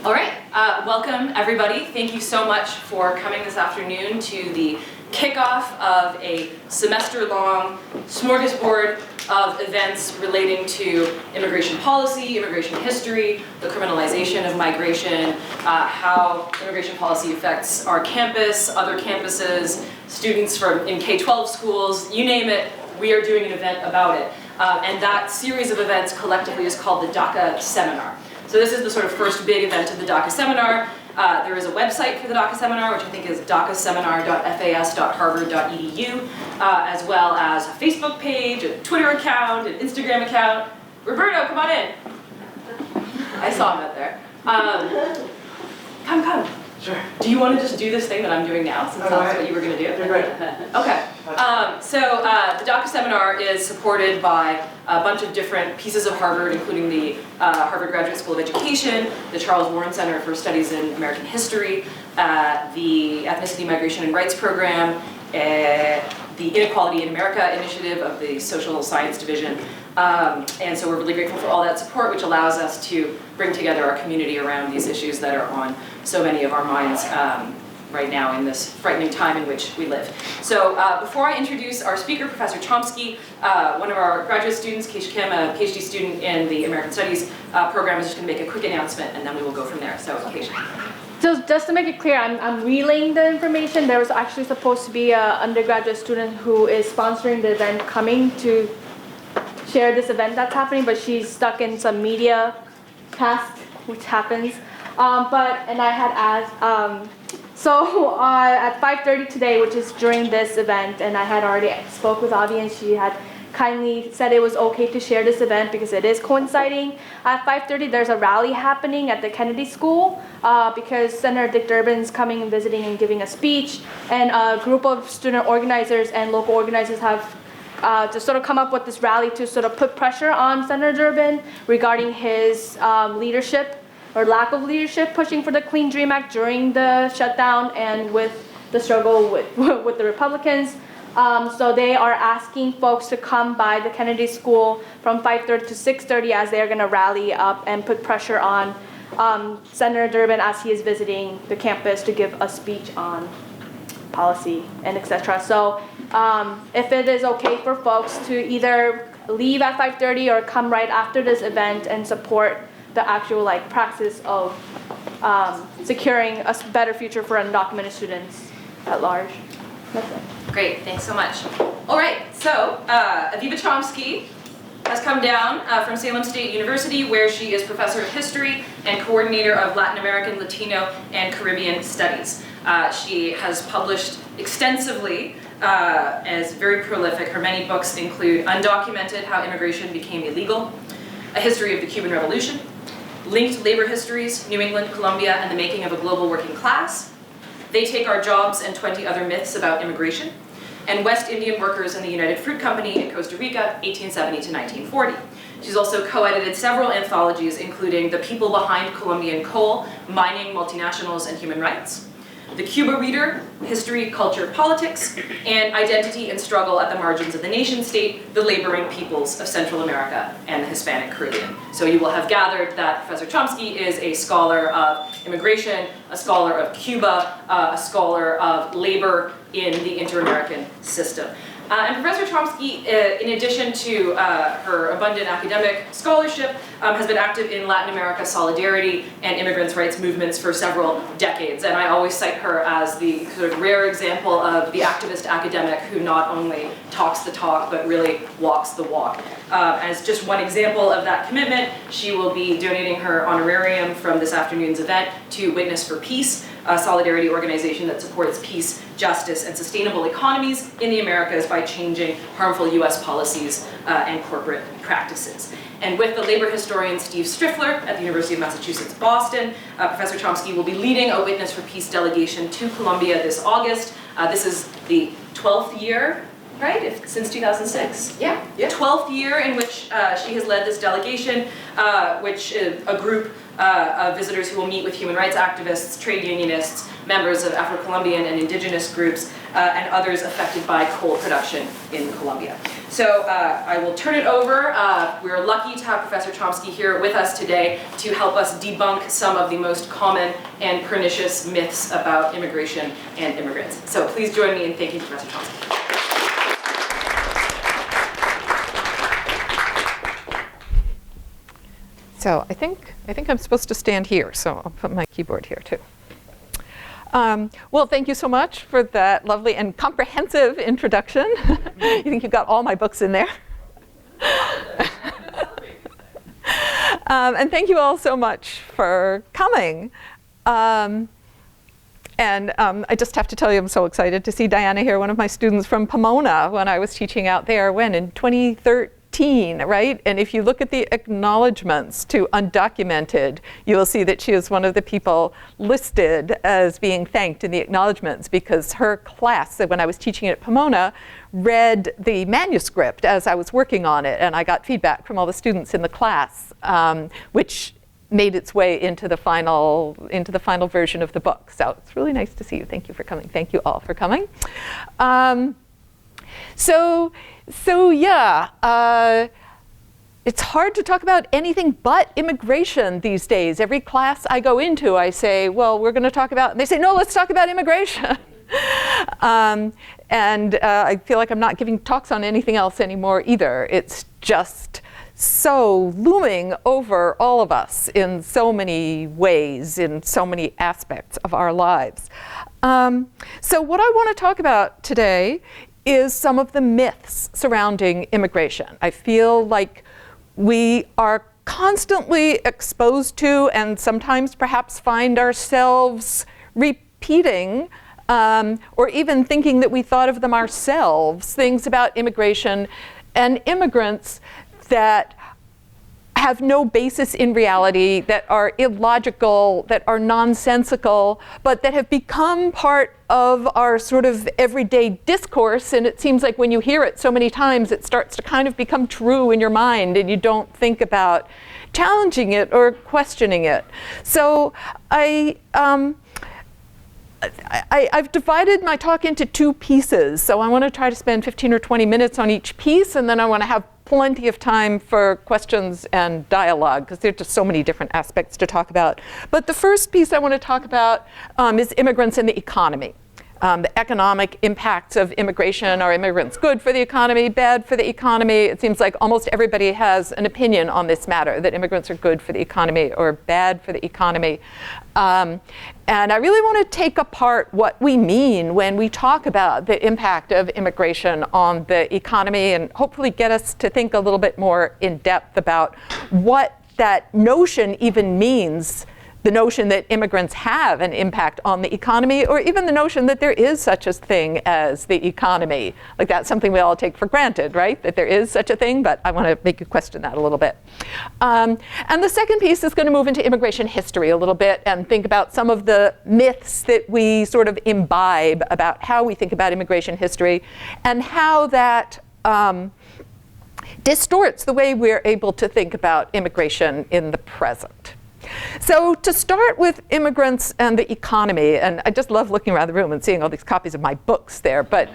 All right, welcome everybody. Thank you so much for coming this afternoon to the kickoff of a semester-long smorgasbord of events relating to immigration policy, immigration history, the criminalization of migration, how immigration policy affects our campus, other campuses, students in K-12 schools, you name it, we are doing an event about it. And that series of events collectively is called the DACA Seminar. So this is the sort of first big event of the DACA Seminar. There is a website for the DACA Seminar, which I think is dacaseminar.fas.harvard.edu, as well as a Facebook page, a Twitter account, an Instagram account. Roberto, come on in. I saw him out there. Come. Sure. Do you want to just do this thing that I'm doing now, since that's what you were going to do? You're great. Okay. So the DACA Seminar is supported by a bunch of different pieces of Harvard, including the Harvard Graduate School of Education, the Charles Warren Center for Studies in American History, the Ethnicity, Migration, and Rights Program, the Inequality in America Initiative of the Social Science Division. And so we're really grateful for all that support, which allows us to bring together our community around these issues that are on so many of our minds right now in this frightening time in which we live. So before I introduce our speaker, Professor Chomsky, one of our graduate students, Keisha Kim, a PhD student in the American Studies program, is just going to make a quick announcement, and then we will go from there. So, Keisha. So just to make it clear, I'm relaying the information. There was actually supposed to be an undergraduate student who is sponsoring the event coming to share this event that's happening, but she's stuck in some media task, which happens. And I had asked, at 5:30 today, which is during this event, and I had already spoke with Avi, and she had kindly said it was okay to share this event because it is coinciding. At 5:30, there's a rally happening at the Kennedy School because Senator Dick Durbin's coming and visiting and giving a speech, and a group of student organizers and local organizers have to sort of come up with this rally to sort of put pressure on Senator Durbin regarding his leadership or lack of leadership pushing for the Clean Dream Act during the shutdown and with the struggle with the Republicans. So they are asking folks to come by the Kennedy School from 5:30 to 6:30 as they are going to rally up and put pressure on Senator Durbin as he is visiting the campus to give a speech on policy and etc. So if it is okay for folks to either leave at 5:30 or come right after this event and support the actual practice of securing a better future for undocumented students at large. That's it. Great, thanks so much. All right, so Aviva Chomsky has come down from Salem State University, where she is professor of history and coordinator of Latin American, Latino, and Caribbean studies. She has published extensively, is very prolific. Her many books include Undocumented: How Immigration Became Illegal, A History of the Cuban Revolution, Linked Labor Histories, New England, Colombia, and the Making of a Global Working Class, They Take Our Jobs and 20 Other Myths About Immigration, and West Indian Workers in the United Fruit Company in Costa Rica, 1870 to 1940. She's also co-edited several anthologies, including The People Behind Colombian Coal, Mining, Multinationals, and Human Rights, The Cuba Reader, History, Culture, Politics, and Identity and Struggle at the Margins of the Nation State, The Laboring Peoples of Central America and the Hispanic Caribbean. So you will have gathered that Professor Chomsky is a scholar of immigration, a scholar of Cuba, a scholar of labor in the inter-American system. And Professor Chomsky, in addition to her abundant academic scholarship, has been active in Latin America solidarity and immigrants' rights movements for several decades. And I always cite her as the sort of rare example of the activist academic who not only talks the talk, but really walks the walk. As just one example of that commitment, she will be donating her honorarium from this afternoon's event to Witness for Peace, a solidarity organization that supports peace, justice, and sustainable economies in the Americas by changing harmful US policies and corporate practices. And with the labor historian Steve Striffler at the University of Massachusetts, Boston, Professor Chomsky will be leading a Witness for Peace delegation to Colombia this August. This is the 12th year, right? Since 2006? Yeah. 12th year in which she has led this delegation, which is a group of visitors who will meet with human rights activists, trade unionists, members of Afro-Colombian and indigenous groups, and others affected by coal production in Colombia. So I will turn it over. We're lucky to have Professor Chomsky here with us today to help us debunk some of the most common and pernicious myths about immigration and immigrants. So please join me in thanking Professor Chomsky. So I think I'm supposed to stand here, so I'll put my keyboard here too. Well, thank you so much for that lovely and comprehensive introduction. You think you got all my books in there? And thank you all so much for coming. I just have to tell you, I'm so excited to see Diana here, one of my students from Pomona when I was teaching out there, in 2013. Right? And if you look at the acknowledgments to undocumented, you will see that she is one of the people listed as being thanked in the acknowledgments because her class, when I was teaching at Pomona, read the manuscript as I was working on it, and I got feedback from all the students in the class, which made its way into the final version of the book. So it's really nice to see you. Thank you for coming. Thank you all for coming. So yeah, it's hard to talk about anything but immigration these days. Every class I go into, I say, well, we're going to talk about, and they say, no, let's talk about immigration. I feel like I'm not giving talks on anything else anymore either. It's just so looming over all of us in so many ways, in so many aspects of our lives. So what I want to talk about today is some of the myths surrounding immigration. I feel like we are constantly exposed to and sometimes perhaps find ourselves repeating or even thinking that we thought of them ourselves, things about immigration and immigrants that have no basis in reality, that are illogical, that are nonsensical, but that have become part of our sort of everyday discourse. And it seems like when you hear it so many times, it starts to kind of become true in your mind, and you don't think about challenging it or questioning it. So I've divided my talk into two pieces. So I want to try to spend 15 or 20 minutes on each piece, and then I want to have plenty of time for questions and dialogue, because there are just so many different aspects to talk about. But the first piece I want to talk about is immigrants and the economy. The economic impacts of immigration. Are immigrants good for the economy, bad for the economy? It seems like almost everybody has an opinion on this matter, that immigrants are good for the economy or bad for the economy. And I really want to take apart what we mean when we talk about the impact of immigration on the economy, and hopefully get us to think a little bit more in depth about what that notion even means. The notion that immigrants have an impact on the economy, or even the notion that there is such a thing as the economy. Like, that's something we all take for granted, right? That there is such a thing, but I want to make you question that a little bit. And the second piece is going to move into immigration history a little bit and think about some of the myths that we sort of imbibe about how we think about immigration history and how that distorts the way we're able to think about immigration in the present. So to start with immigrants and the economy, and I just love looking around the room and seeing all these copies of my books there, but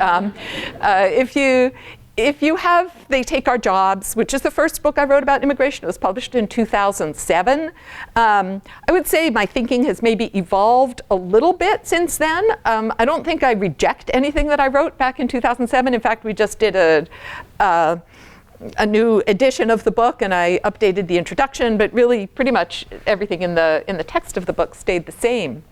if you have They Take Our Jobs, which is the first book I wrote about immigration, it was published in 2007. I would say my thinking has maybe evolved a little bit since then. I don't think I reject anything that I wrote back in 2007. In fact, we just did a new edition of the book, and I updated the introduction, but really pretty much everything in the text of the book stayed the same.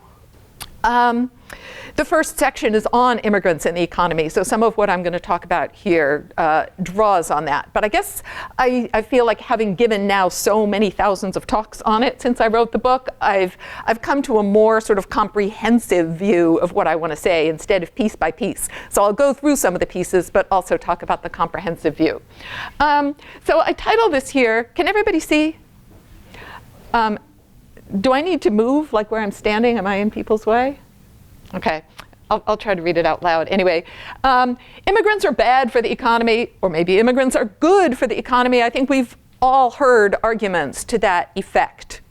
The first section is on immigrants and the economy, so some of what I'm going to talk about here draws on that. But I guess I feel like, having given now so many thousands of talks on it since I wrote the book, I've come to a more sort of comprehensive view of what I want to say instead of piece by piece. So I'll go through some of the pieces, but also talk about the comprehensive view. So I titled this here, can everybody see? Do I need to move, like where I'm standing? Am I in people's way? Okay, I'll try to read it out loud. Anyway, immigrants are bad for the economy, or maybe immigrants are good for the economy. I think we've all heard arguments to that effect.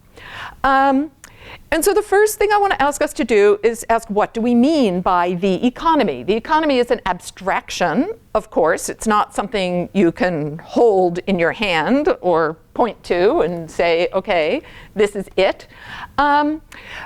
And so the first thing I want to ask us to do is ask, what do we mean by the economy? The economy is an abstraction, of course. It's not something you can hold in your hand or point to and say, okay, this is it. But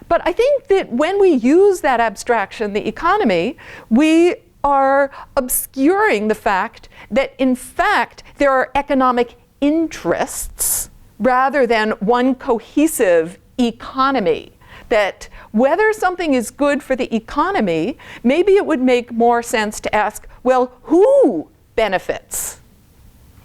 I think that when we use that abstraction, the economy, we are obscuring the fact that, in fact, there are economic interests rather than one cohesive economy. That whether something is good for the economy, maybe it would make more sense to ask, well, who benefits?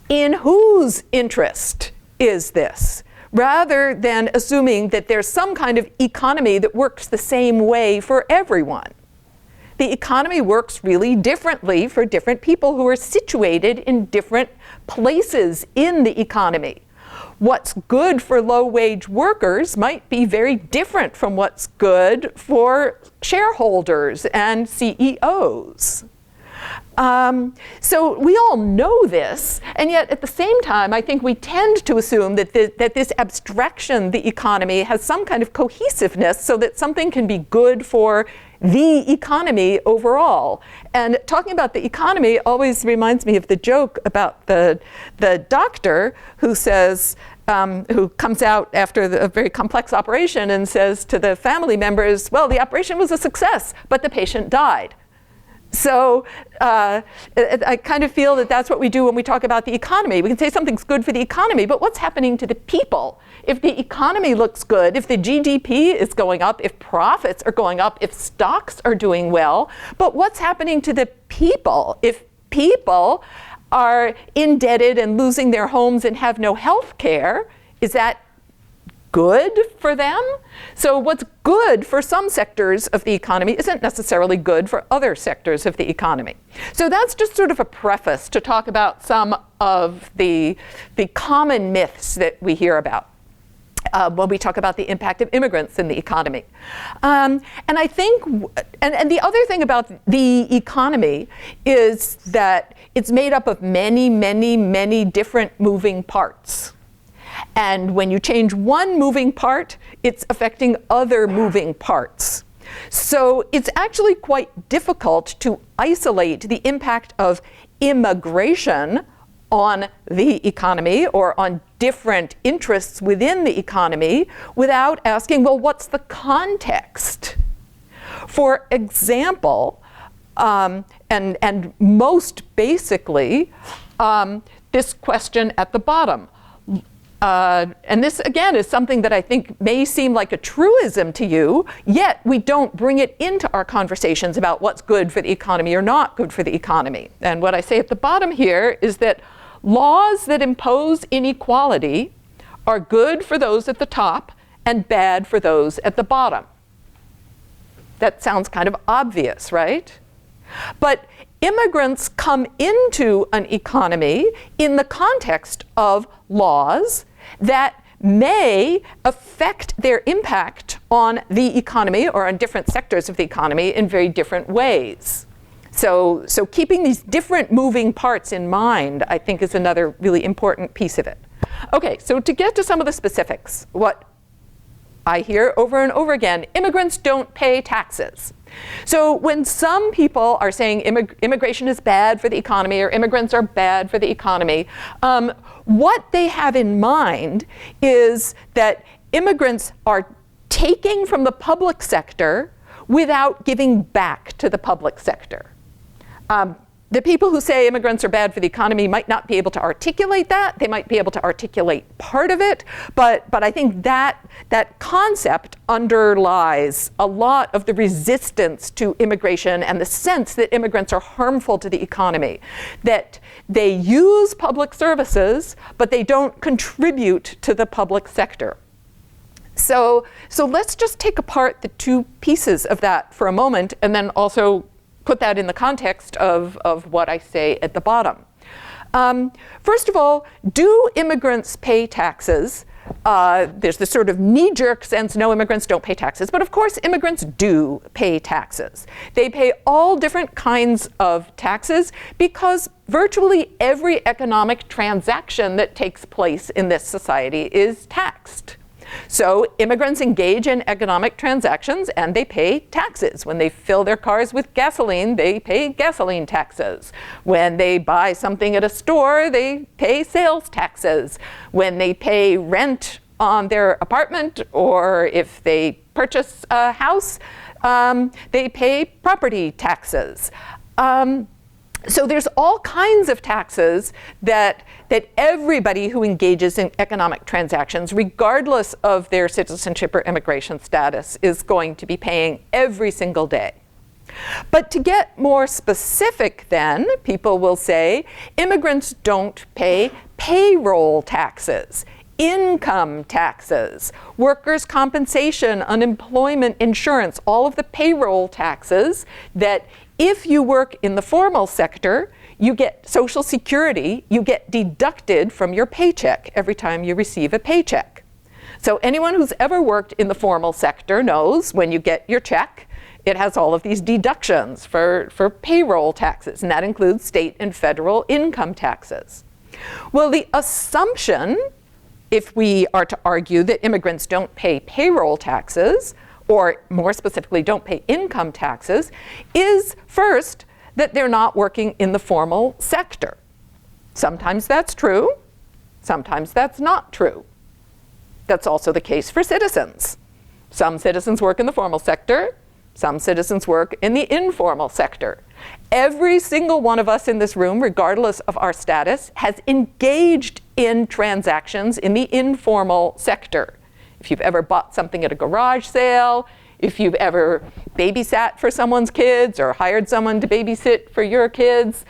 In whose interest is this? Rather than assuming that there's some kind of economy that works the same way for everyone. The economy works really differently for different people who are situated in different places in the economy. What's good for low-wage workers might be very different from what's good for shareholders and CEOs. So we all know this, and yet at the same time, I think we tend to assume that this abstraction, the economy, has some kind of cohesiveness so that something can be good for the economy overall. And talking about the economy always reminds me of the joke about the doctor who says, who comes out after a very complex operation and says to the family members, well, the operation was a success, but the patient died. So I kind of feel that that's what we do when we talk about the economy. We can say something's good for the economy, but what's happening to the people? If the economy looks good, if the GDP is going up, if profits are going up, if stocks are doing well, but what's happening to the people? If people are indebted and losing their homes and have no health care, is that good for them? So what's good for some sectors of the economy isn't necessarily good for other sectors of the economy. So that's just sort of a preface to talk about some of the common myths that we hear about when we talk about the impact of immigrants in the economy. And I think, and the other thing about the economy is that it's made up of many, many, many different moving parts. And when you change one moving part, it's affecting other moving parts. So it's actually quite difficult to isolate the impact of immigration on the economy or on different interests within the economy without asking, well, what's the context? For example, and most basically, this question at the bottom. And this, again, is something that I think may seem like a truism to you, yet we don't bring it into our conversations about what's good for the economy or not good for the economy. And what I say at the bottom here is that laws that impose inequality are good for those at the top and bad for those at the bottom. That sounds kind of obvious, right? But immigrants come into an economy in the context of laws that may affect their impact on the economy or on different sectors of the economy in very different ways. So keeping these different moving parts in mind, I think, is another really important piece of it. Okay, so to get to some of the specifics, what I hear over and over again, immigrants don't pay taxes. So when some people are saying immigration is bad for the economy or immigrants are bad for the economy, what they have in mind is that immigrants are taking from the public sector without giving back to the public sector. The people who say immigrants are bad for the economy might not be able to articulate that. They might be able to articulate part of it, but I think that concept underlies a lot of the resistance to immigration and the sense that immigrants are harmful to the economy, that they use public services, but they don't contribute to the public sector. So let's just take apart the two pieces of that for a moment and then also put that in the context of what I say at the bottom. First of all, do immigrants pay taxes? There's this sort of knee-jerk sense, no, immigrants don't pay taxes. But of course, immigrants do pay taxes. They pay all different kinds of taxes because virtually every economic transaction that takes place in this society is taxed. So immigrants engage in economic transactions and they pay taxes. When they fill their cars with gasoline, they pay gasoline taxes. When they buy something at a store, they pay sales taxes. When they pay rent on their apartment, or if they purchase a house, they pay property taxes. So there's all kinds of taxes that everybody who engages in economic transactions, regardless of their citizenship or immigration status, is going to be paying every single day. But to get more specific then, people will say immigrants don't pay payroll taxes, income taxes, workers' compensation, unemployment insurance, all of the payroll taxes that if you work in the formal sector, you get Social Security, you get deducted from your paycheck every time you receive a paycheck. So anyone who's ever worked in the formal sector knows when you get your check, it has all of these deductions for payroll taxes, and that includes state and federal income taxes. Well, the assumption, if we are to argue that immigrants don't pay payroll taxes, or more specifically don't pay income taxes, is first that they're not working in the formal sector. Sometimes that's true, sometimes that's not true. That's also the case for citizens. Some citizens work in the formal sector, some citizens work in the informal sector. Every single one of us in this room, regardless of our status, has engaged in transactions in the informal sector. If you've ever bought something at a garage sale, if you've ever babysat for someone's kids or hired someone to babysit for your kids,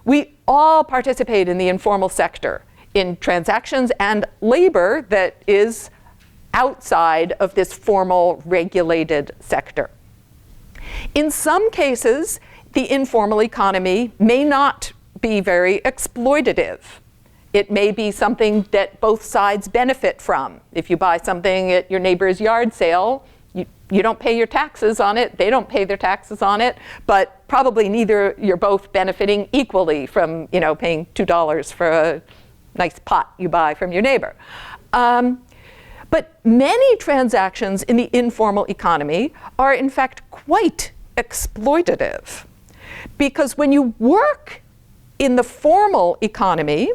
we all participate in the informal sector in transactions and labor that is outside of this formal regulated sector. In some cases, the informal economy may not be very exploitative. It may be something that both sides benefit from. If you buy something at your neighbor's yard sale, you don't pay your taxes on it, they don't pay their taxes on it, but probably neither, you're both benefiting equally from paying $2 for a nice pot you buy from your neighbor. But many transactions in the informal economy are in fact quite exploitative. Because when you work in the formal economy,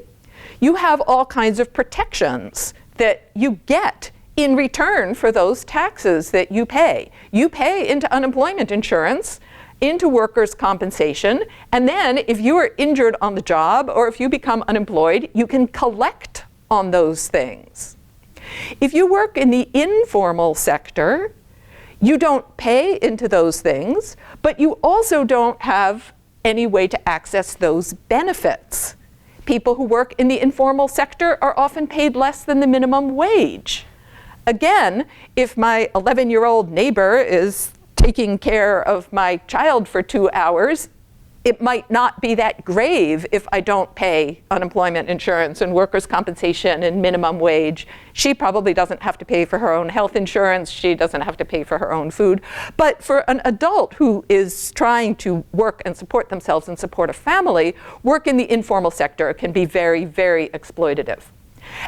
you have all kinds of protections that you get in return for those taxes that you pay. You pay into unemployment insurance, into workers' compensation, and then if you are injured on the job or if you become unemployed, you can collect on those things. If you work in the informal sector, you don't pay into those things, but you also don't have any way to access those benefits. People who work in the informal sector are often paid less than the minimum wage. Again, if my 11-year-old neighbor is taking care of my child for 2 hours, it might not be that grave if I don't pay unemployment insurance and workers' compensation and minimum wage. She probably doesn't have to pay for her own health insurance. She doesn't have to pay for her own food. But for an adult who is trying to work and support themselves and support a family, work in the informal sector can be very, very exploitative.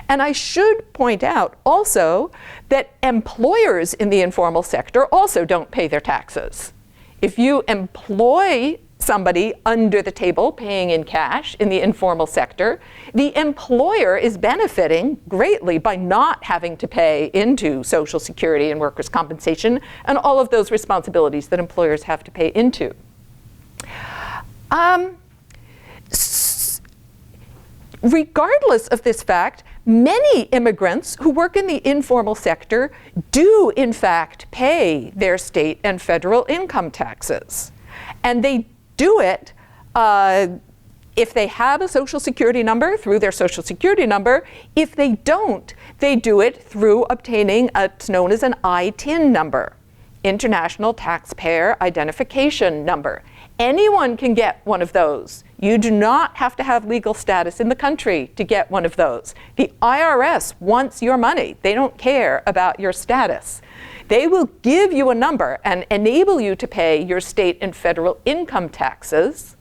And I should point out also that employers in the informal sector also don't pay their taxes. If you employ somebody under the table paying in cash in the informal sector, the employer is benefiting greatly by not having to pay into Social Security and workers' compensation and all of those responsibilities that employers have to pay into. Regardless of this fact, many immigrants who work in the informal sector do in fact pay their state and federal income taxes. And they do it if they have a Social Security number, through their Social Security number. If they don't, they do it through obtaining what's known as an ITIN number, International Taxpayer Identification Number. Anyone can get one of those. You do not have to have legal status in the country to get one of those. The IRS wants your money. They don't care about your status. They will give you a number and enable you to pay your state and federal income taxes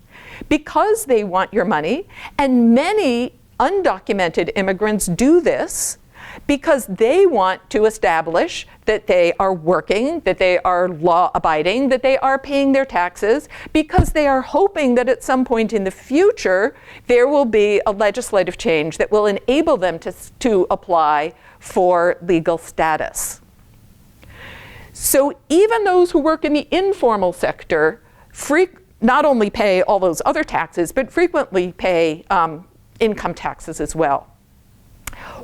because they want your money. And many undocumented immigrants do this because they want to establish that they are working, that they are law-abiding, that they are paying their taxes, because they are hoping that at some point in the future there will be a legislative change that will enable them to apply for legal status. So even those who work in the informal sector not only pay all those other taxes, but frequently pay income taxes as well.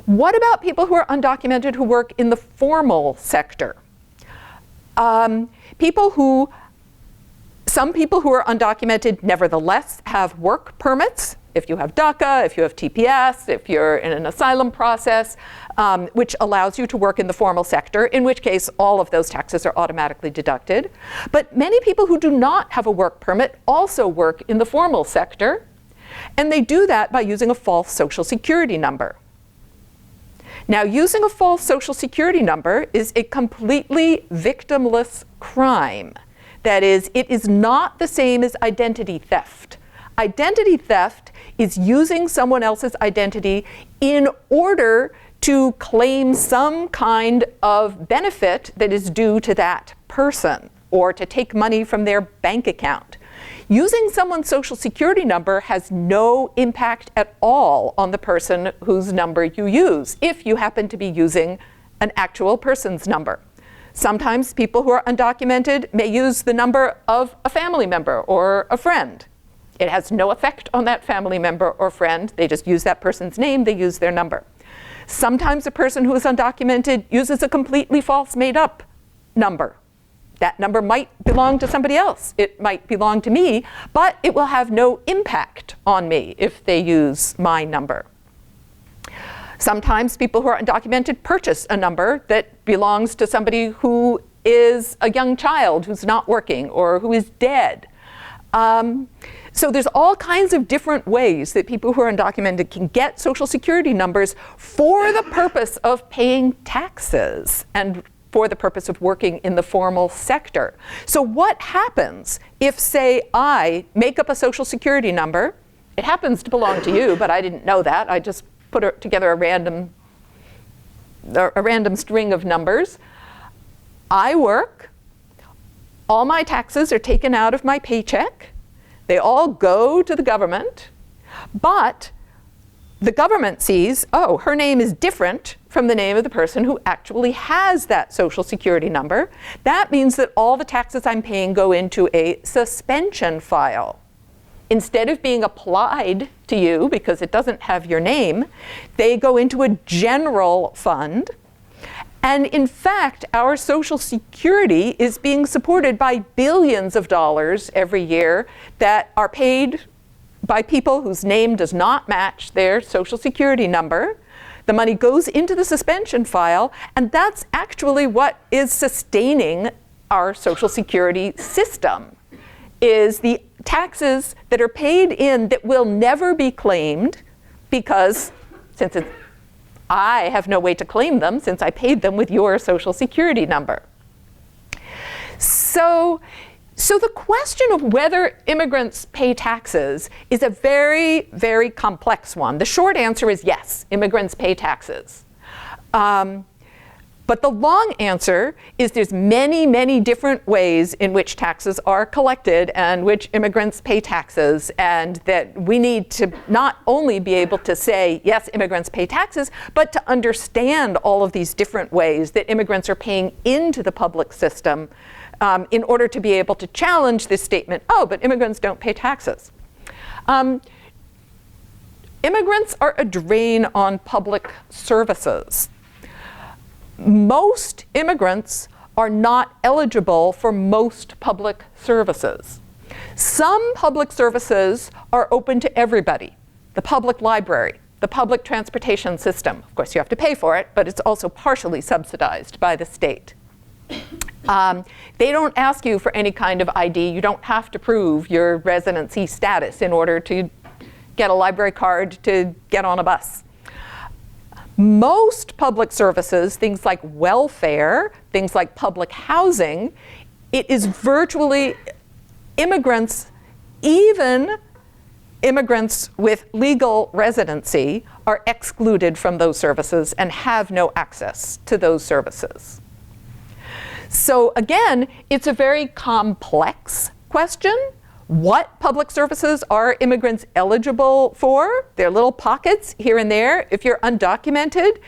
What about people who are undocumented who work in the formal sector? Some people who are undocumented nevertheless have work permits. If you have DACA, if you have TPS, if you're in an asylum process, which allows you to work in the formal sector, in which case all of those taxes are automatically deducted. But many people who do not have a work permit also work in the formal sector, and they do that by using a false social security number. Now, using a false social security number is a completely victimless crime. That is, it is not the same as identity theft. Identity theft is using someone else's identity in order to claim some kind of benefit that is due to that person, or to take money from their bank account. Using someone's social security number has no impact at all on the person whose number you use, if you happen to be using an actual person's number. Sometimes people who are undocumented may use the number of a family member or a friend. It has no effect on that family member or friend. They just use that person's name, they use their number. Sometimes a person who is undocumented uses a completely false made-up number. That number might belong to somebody else. It might belong to me, but it will have no impact on me if they use my number. Sometimes people who are undocumented purchase a number that belongs to somebody who is a young child who's not working or who is dead. So there's all kinds of different ways that people who are undocumented can get social security numbers for the purpose of paying taxes and for the purpose of working in the formal sector. So what happens if, say, I make up a social security number? It happens to belong to you, but I didn't know that. I just put together a random string of numbers. I work. All my taxes are taken out of my paycheck. They all go to the government, but the government sees, oh, her name is different from the name of the person who actually has that social security number. That means that all the taxes I'm paying go into a suspension file. Instead of being applied to you because it doesn't have your name, they go into a general fund. And in fact, our Social Security is being supported by billions of dollars every year that are paid by people whose name does not match their Social Security number. The money goes into the suspension file, and that's actually what is sustaining our Social Security system, is the taxes that are paid in that will never be claimed because, since I have no way to claim them since I paid them with your Social Security number. So the question of whether immigrants pay taxes is a very, very complex one. The short answer is yes, immigrants pay taxes. But the long answer is there's many, many different ways in which taxes are collected and which immigrants pay taxes, and that we need to not only be able to say, yes, immigrants pay taxes, but to understand all of these different ways that immigrants are paying into the public system in order to be able to challenge this statement, oh, but immigrants don't pay taxes. Immigrants are a drain on public services. Most immigrants are not eligible for most public services. Some public services are open to everybody. The public library, the public transportation system. Of course, you have to pay for it, but it's also partially subsidized by the state. They don't ask you for any kind of ID. You don't have to prove your residency status in order to get a library card to get on a bus. Most public services, things like welfare, things like public housing, it is virtually immigrants, even immigrants with legal residency are excluded from those services and have no access to those services. So again, it's a very complex question. What public services are immigrants eligible for? There are little pockets here and there. If you're undocumented,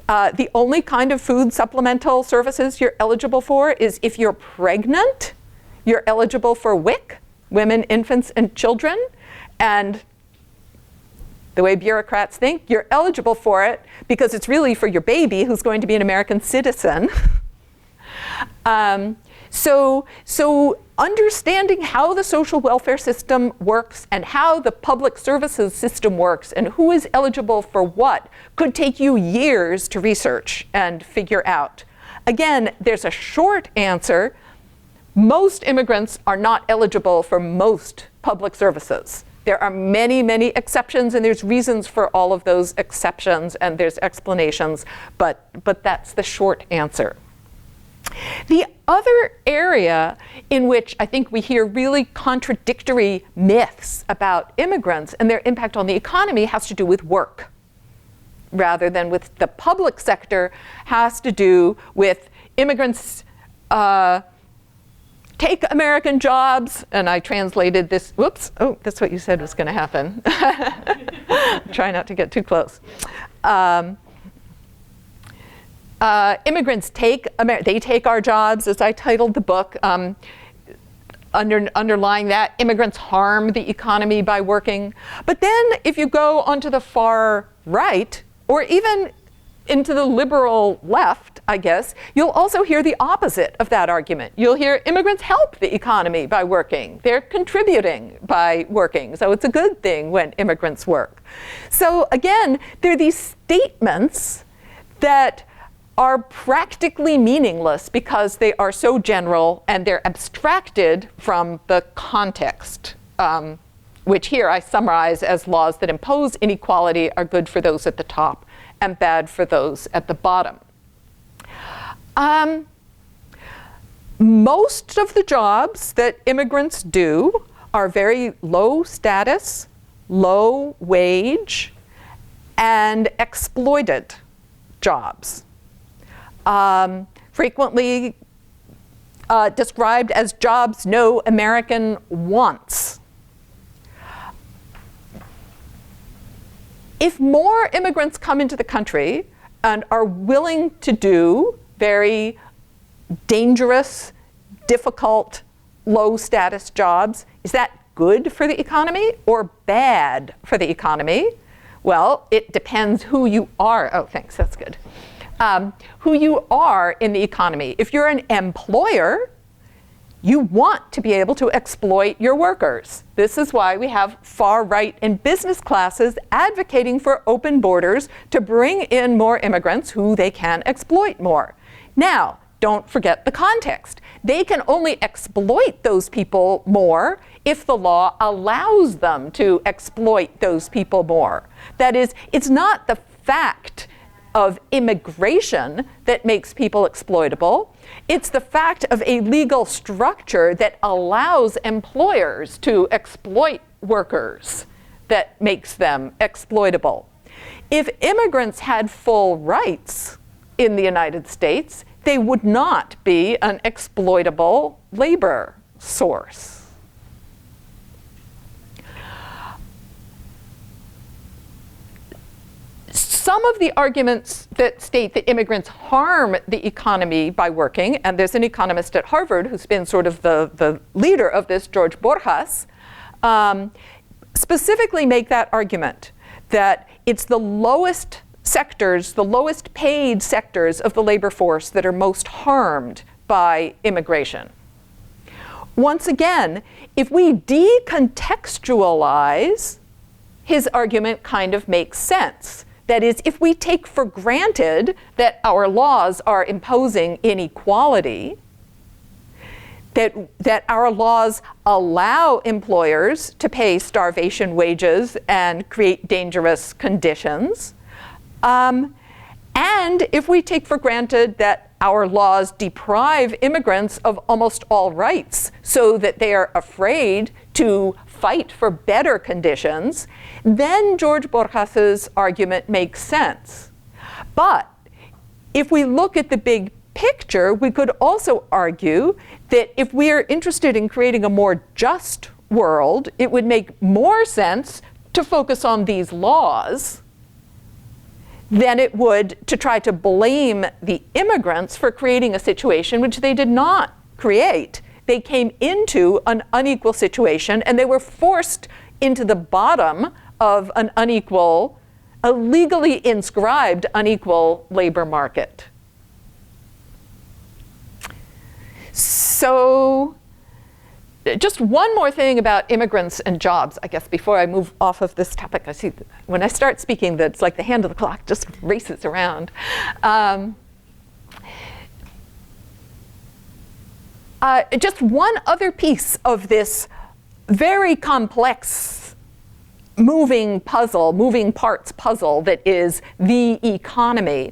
the only kind of food supplemental services you're eligible for is if you're pregnant, you're eligible for WIC, women, infants, and children. And the way bureaucrats think, you're eligible for it because it's really for your baby who's going to be an American citizen. So understanding how the social welfare system works and how the public services system works and who is eligible for what could take you years to research and figure out. Again, there's a short answer. Most immigrants are not eligible for most public services. There are many, many exceptions, and there's reasons for all of those exceptions, and there's explanations, but that's the short answer. The other area in which I think we hear really contradictory myths about immigrants and their impact on the economy has to do with work, rather than with the public sector, has to do with immigrants take American jobs, and I translated this, whoops, oh, that's what you said was going to happen. Try not to get too close. Immigrants take our jobs, as I titled the book. Underlying that, immigrants harm the economy by working. But then if you go onto the far right, or even into the liberal left, I guess, you'll also hear the opposite of that argument. You'll hear immigrants help the economy by working. They're contributing by working. So it's a good thing when immigrants work. So again, there are these statements that are practically meaningless because they are so general and they're abstracted from the context, which here I summarize as laws that impose inequality are good for those at the top and bad for those at the bottom. Most of the jobs that immigrants do are very low status, low wage, and exploited jobs. Frequently described as jobs no American wants. If more immigrants come into the country and are willing to do very dangerous, difficult, low-status jobs, is that good for the economy or bad for the economy? Well, it depends who you are. Oh, thanks, that's good. Who you are in the economy. If you're an employer, you want to be able to exploit your workers. This is why we have far right in business classes advocating for open borders to bring in more immigrants who they can exploit more. Now, don't forget the context. They can only exploit those people more if the law allows them to exploit those people more. That is, it's not the fact of immigration that makes people exploitable. It's the fact of a legal structure that allows employers to exploit workers that makes them exploitable. If immigrants had full rights in the United States, they would not be an exploitable labor source. Some of the arguments that state that immigrants harm the economy by working, and there's an economist at Harvard who's been sort of the leader of this, George Borjas, specifically make that argument that it's the lowest sectors, the lowest paid sectors of the labor force that are most harmed by immigration. Once again, if we decontextualize, his argument kind of makes sense. That is, if we take for granted that our laws are imposing inequality, that our laws allow employers to pay starvation wages and create dangerous conditions, and if we take for granted that our laws deprive immigrants of almost all rights so that they are afraid to fight for better conditions, then George Borjas's argument makes sense. But if we look at the big picture, we could also argue that if we are interested in creating a more just world, it would make more sense to focus on these laws than it would to try to blame the immigrants for creating a situation which they did not create. They came into an unequal situation, and they were forced into the bottom of an unequal, a legally inscribed unequal labor market. So just one more thing about immigrants and jobs, I guess, before I move off of this topic. I see when I start speaking that it's like the hand of the clock just races around. Just one other piece of this very complex moving parts puzzle that is the economy,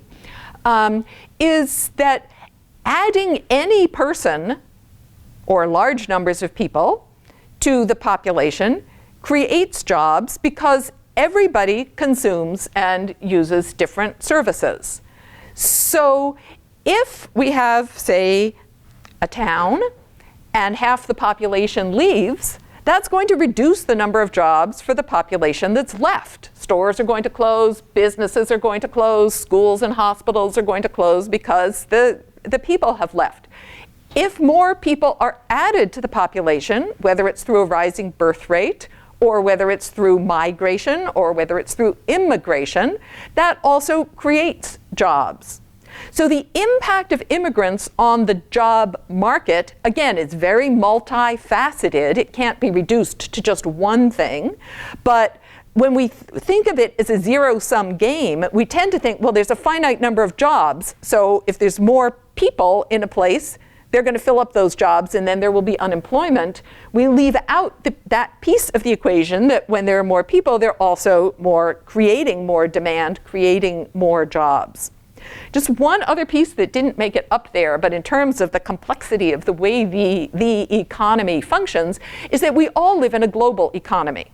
is that adding any person or large numbers of people to the population creates jobs because everybody consumes and uses different services. So if we have, say, a town and half the population leaves, that's going to reduce the number of jobs for the population that's left. Stores are going to close, businesses are going to close, schools and hospitals are going to close because the people have left. If more people are added to the population, whether it's through a rising birth rate, or whether it's through migration, or whether it's through immigration, that also creates jobs. So the impact of immigrants on the job market, again, is very multifaceted. It can't be reduced to just one thing. But when we think of it as a zero-sum game, we tend to think, well, there's a finite number of jobs. So if there's more people in a place, they're going to fill up those jobs, and then there will be unemployment. We leave out that piece of the equation that when there are more people, they're also creating more demand, creating more jobs. Just one other piece that didn't make it up there, but in terms of the complexity of the way the economy functions, is that we all live in a global economy.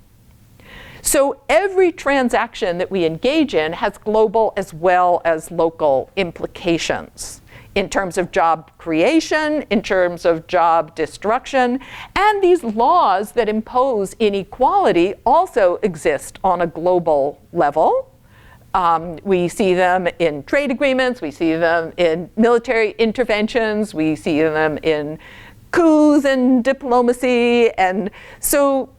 So every transaction that we engage in has global as well as local implications in terms of job creation, in terms of job destruction, and these laws that impose inequality also exist on a global level. We see them in trade agreements, we see them in military interventions, we see them in coups and diplomacy, and so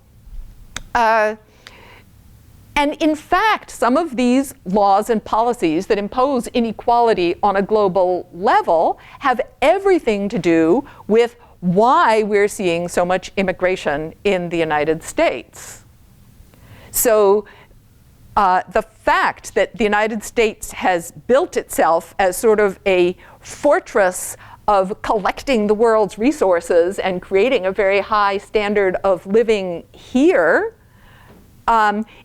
and in fact, some of these laws and policies that impose inequality on a global level have everything to do with why we're seeing so much immigration in the United States. So the fact that the United States has built itself as sort of a fortress of collecting the world's resources and creating a very high standard of living here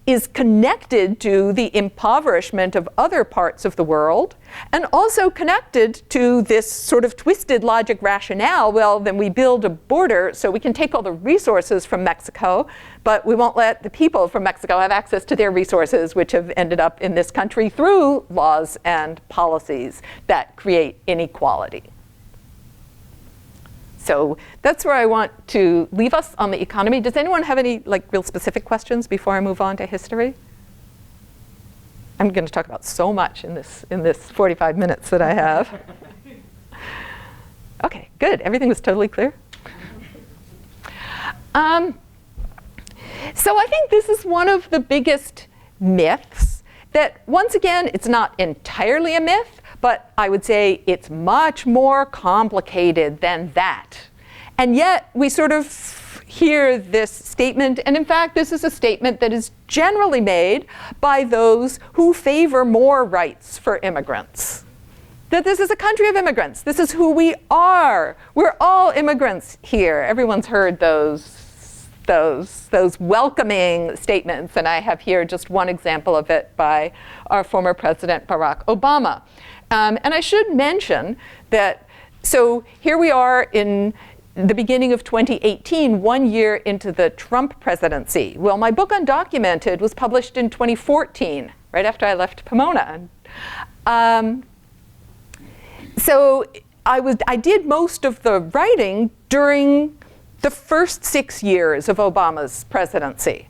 is connected to the impoverishment of other parts of the world, and also connected to this sort of twisted logic rationale. Well, then we build a border so we can take all the resources from Mexico, but we won't let the people from Mexico have access to their resources, which have ended up in this country through laws and policies that create inequality. So that's where I want to leave us on the economy. Does anyone have any real specific questions before I move on to history? I'm going to talk about so much in this 45 minutes that I have. Okay, good. Everything was totally clear. So I think this is one of the biggest myths that, once again, it's not entirely a myth, but I would say it's much more complicated than that. And yet we sort of hear this statement, and in fact this is a statement that is generally made by those who favor more rights for immigrants. That this is a country of immigrants. This is who we are. We're all immigrants here. Everyone's heard those welcoming statements, and I have here just one example of it by our former President Barack Obama. And I should mention So here we are in the beginning of 2018, 1 year into the Trump presidency. Well, my book Undocumented was published in 2014, right after I left Pomona. So I did most of the writing during the first 6 years of Obama's presidency,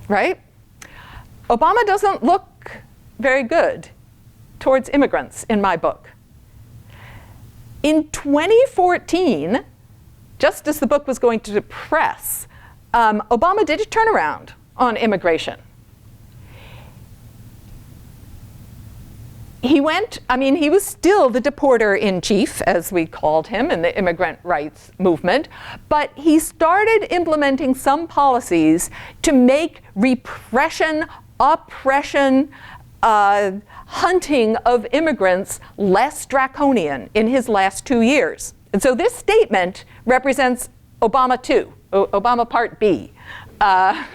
right? Obama doesn't look very good towards immigrants in my book. In 2014, just as the book was going to press, Obama did a turnaround on immigration. He was still the deporter-in-chief, as we called him in the immigrant rights movement, but he started implementing some policies to make repression, oppression, hunting of immigrants less draconian in his last 2 years. And so this statement represents Obama 2, Obama Part B. The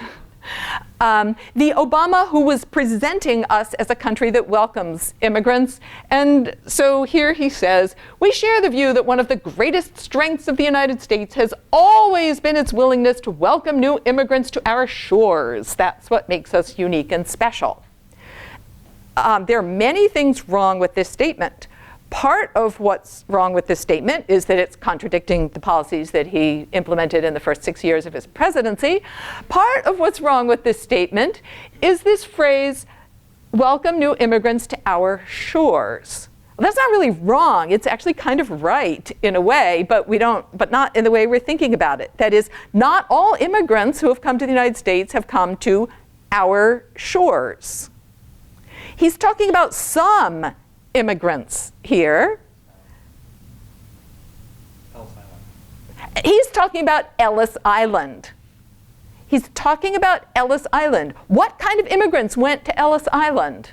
Obama who was presenting us as a country that welcomes immigrants. And so here he says, we share the view that one of the greatest strengths of the United States has always been its willingness to welcome new immigrants to our shores. That's what makes us unique and special. There are many things wrong with this statement. Part of what's wrong with this statement is that it's contradicting the policies that he implemented in the first 6 years of his presidency. Part of what's wrong with this statement is this phrase, welcome new immigrants to our shores. Well, that's not really wrong. It's actually kind of right in a way, but not in the way we're thinking about it. That is, not all immigrants who have come to the United States have come to our shores. He's talking about some immigrants here. He's talking about Ellis Island. He's talking about Ellis Island. What kind of immigrants went to Ellis Island?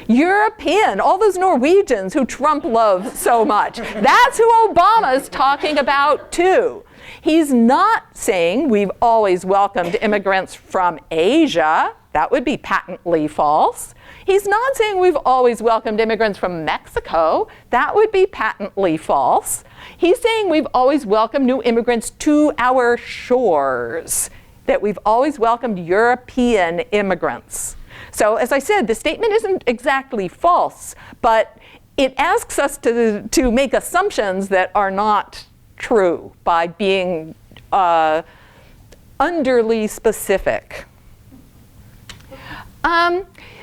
European, all those Norwegians who Trump loves so much. That's who Obama's talking about too. He's not saying we've always welcomed immigrants from Asia. That would be patently false. He's not saying we've always welcomed immigrants from Mexico. That would be patently false. He's saying we've always welcomed new immigrants to our shores, that we've always welcomed European immigrants. So as I said, the statement isn't exactly false, but it asks us to make assumptions that are not true by being underly specific.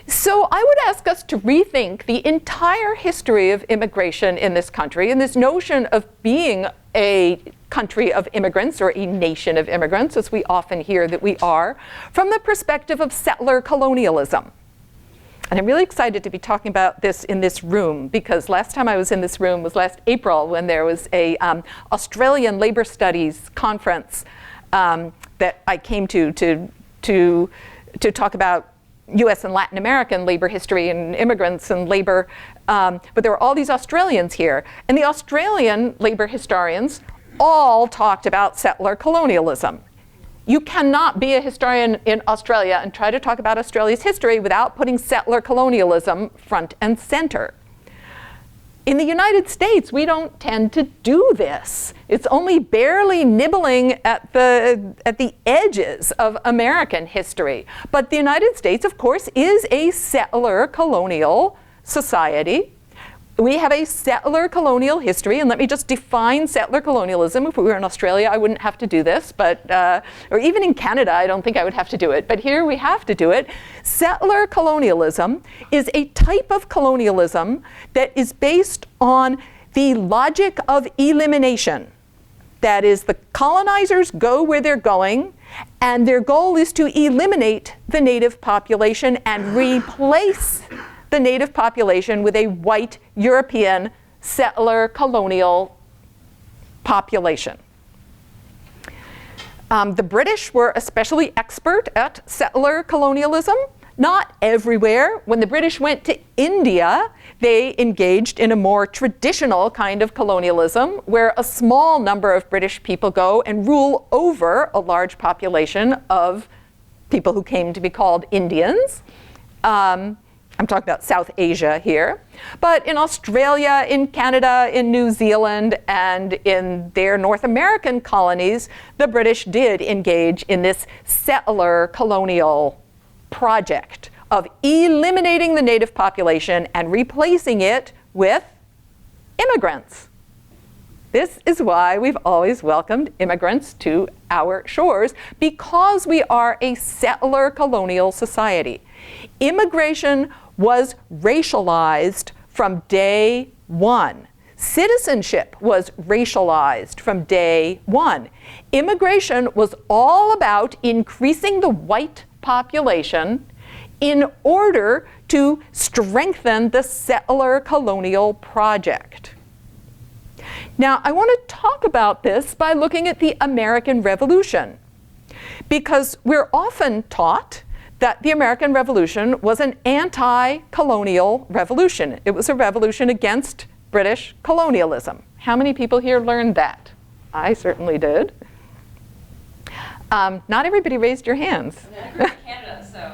So I would ask us to rethink the entire history of immigration in this country and this notion of being a country of immigrants or a nation of immigrants, as we often hear that we are, from the perspective of settler colonialism. And I'm really excited to be talking about this in this room, because last time I was in this room was last April when there was a Australian labor studies conference that I came to talk about US and Latin American labor history and immigrants and labor, but there were all these Australians here. And the Australian labor historians all talked about settler colonialism. You cannot be a historian in Australia and try to talk about Australia's history without putting settler colonialism front and center. In the United States, we don't tend to do this. It's only barely nibbling at the edges of American history. But the United States, of course, is a settler colonial society. We have a settler colonial history, and let me just define settler colonialism. If we were in Australia, I wouldn't have to do this, but or even in Canada, I don't think I would have to do it. But here we have to do it. Settler colonialism is a type of colonialism that is based on the logic of elimination. That is, the colonizers go where they're going, and their goal is to eliminate the native population and replace the native population with a white European settler colonial population. The British were especially expert at settler colonialism. Not everywhere. When the British went to India, they engaged in a more traditional kind of colonialism where a small number of British people go and rule over a large population of people who came to be called Indians. I'm talking about South Asia here, but in Australia, in Canada, in New Zealand, and in their North American colonies, the British did engage in this settler colonial project of eliminating the native population and replacing it with immigrants. This is why we've always welcomed immigrants to our shores, because we are a settler colonial society. Immigration was racialized from day one. Citizenship was racialized from day one. Immigration was all about increasing the white population in order to strengthen the settler colonial project. Now, I want to talk about this by looking at the American Revolution, because we're often taught that the American Revolution was an anti-colonial revolution. It was a revolution against British colonialism. How many people here learned that? I certainly did. Not everybody raised your hands. I grew up in Canada, so.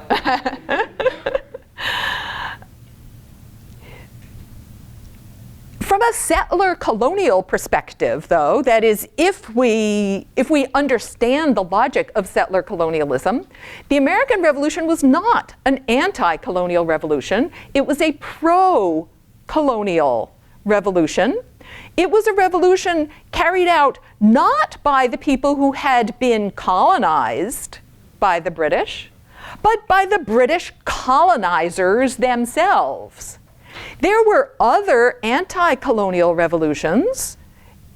From a settler colonial perspective, though, that is, if we understand the logic of settler colonialism, the American Revolution was not an anti-colonial revolution. It was a pro-colonial revolution. It was a revolution carried out not by the people who had been colonized by the British, but by the British colonizers themselves. There were other anti-colonial revolutions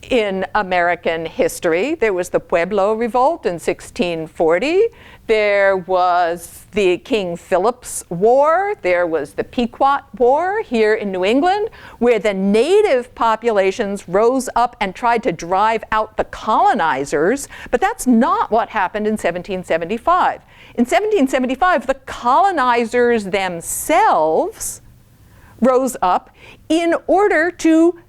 in American history. There was the Pueblo Revolt in 1640. There was the King Philip's War. There was the Pequot War here in New England, where the native populations rose up and tried to drive out the colonizers. But that's not what happened in 1775. In 1775, the colonizers themselves rose up in order to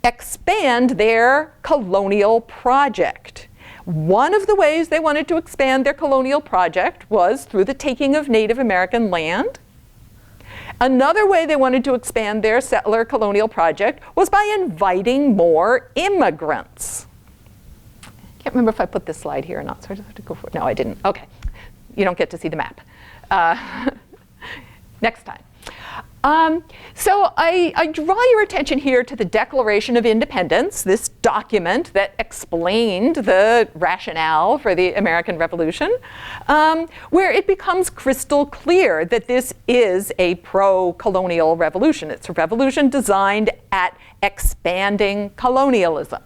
expand their colonial project. One of the ways they wanted to expand their colonial project was through the taking of Native American land. Another way they wanted to expand their settler colonial project was by inviting more immigrants. I can't remember if I put this slide here or not, so I just have to go for it. No, I didn't. Okay. You don't get to see the map. Next time. So I draw your attention here to the Declaration of Independence, this document that explained the rationale for the American Revolution, where it becomes crystal clear that this is a pro-colonial revolution. It's a revolution designed at expanding colonialism.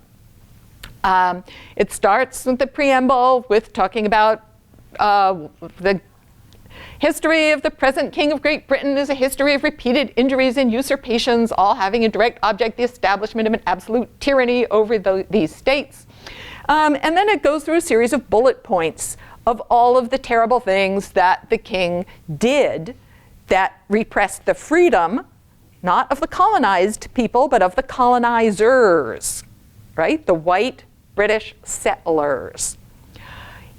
It starts with the preamble with talking about the history of the present King of Great Britain is a history of repeated injuries and usurpations, all having a direct object the establishment of an absolute tyranny over these states. And then it goes through a series of bullet points of all of the terrible things that the king did that repressed the freedom, not of the colonized people, but of the colonizers, right? The white British settlers.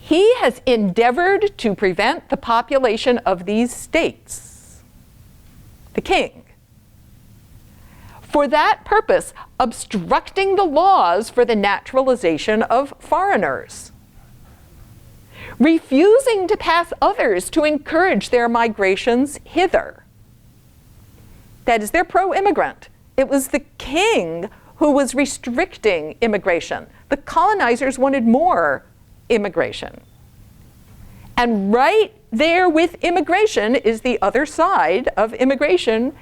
He has endeavored to prevent the population of these states, the king, for that purpose, obstructing the laws for the naturalization of foreigners, refusing to pass others to encourage their migrations hither. That is, they're pro-immigrant. It was the king who was restricting immigration. The colonizers wanted more immigration. And right there with immigration is the other side of immigration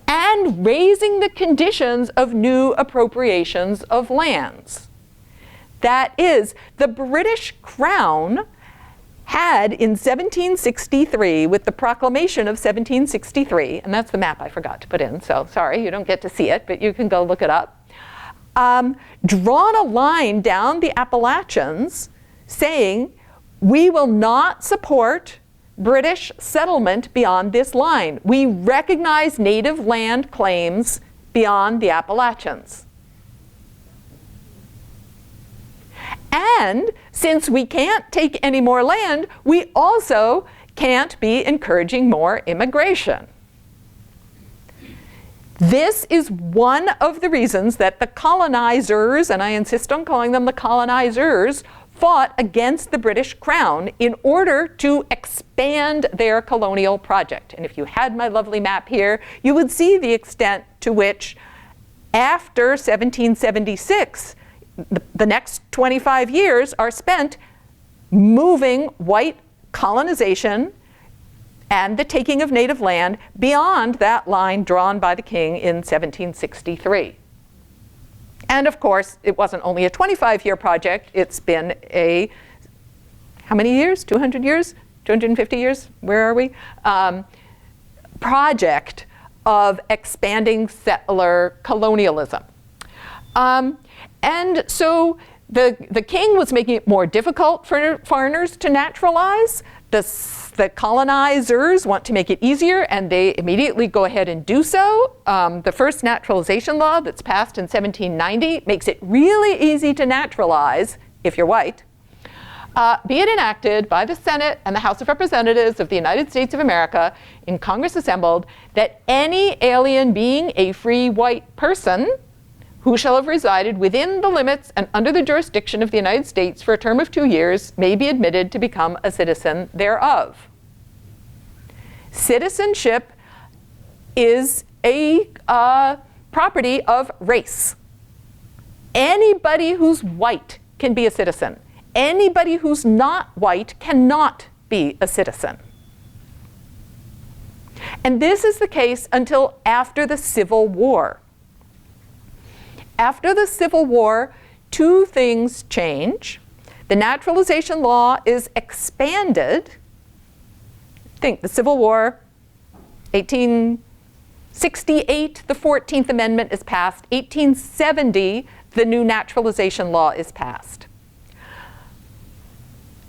and raising the conditions of new appropriations of lands. That is, the British Crown had in 1763, with the proclamation of 1763, and that's the map I forgot to put in, so sorry, you don't get to see it, but you can go look it up, drawn a line down the Appalachians saying, we will not support British settlement beyond this line. We recognize native land claims beyond the Appalachians. And since we can't take any more land, we also can't be encouraging more immigration. This is one of the reasons that the colonizers, and I insist on calling them the colonizers, fought against the British Crown in order to expand their colonial project. And if you had my lovely map here, you would see the extent to which, after 1776, the next 25 years are spent moving white colonization and the taking of native land beyond that line drawn by the king in 1763. And of course, it wasn't only a 25-year project, it's been a, how many years? 200 years? 250 years? Where are we? Project of expanding settler colonialism. And so the king was making it more difficult for foreigners to naturalize. The colonizers want to make it easier, and they immediately go ahead and do so. The first naturalization law that's passed in 1790 makes it really easy to naturalize if you're white. Be it enacted by the Senate and the House of Representatives of the United States of America in Congress assembled that any alien being a free white person who shall have resided within the limits and under the jurisdiction of the United States for a term of 2 years may be admitted to become a citizen thereof. Citizenship is a property of race. Anybody who's white can be a citizen. Anybody who's not white cannot be a citizen. And this is the case until after the Civil War. After the Civil War, two things change. The naturalization law is expanded. Think the Civil War, 1868, the 14th Amendment is passed. 1870, the new naturalization law is passed.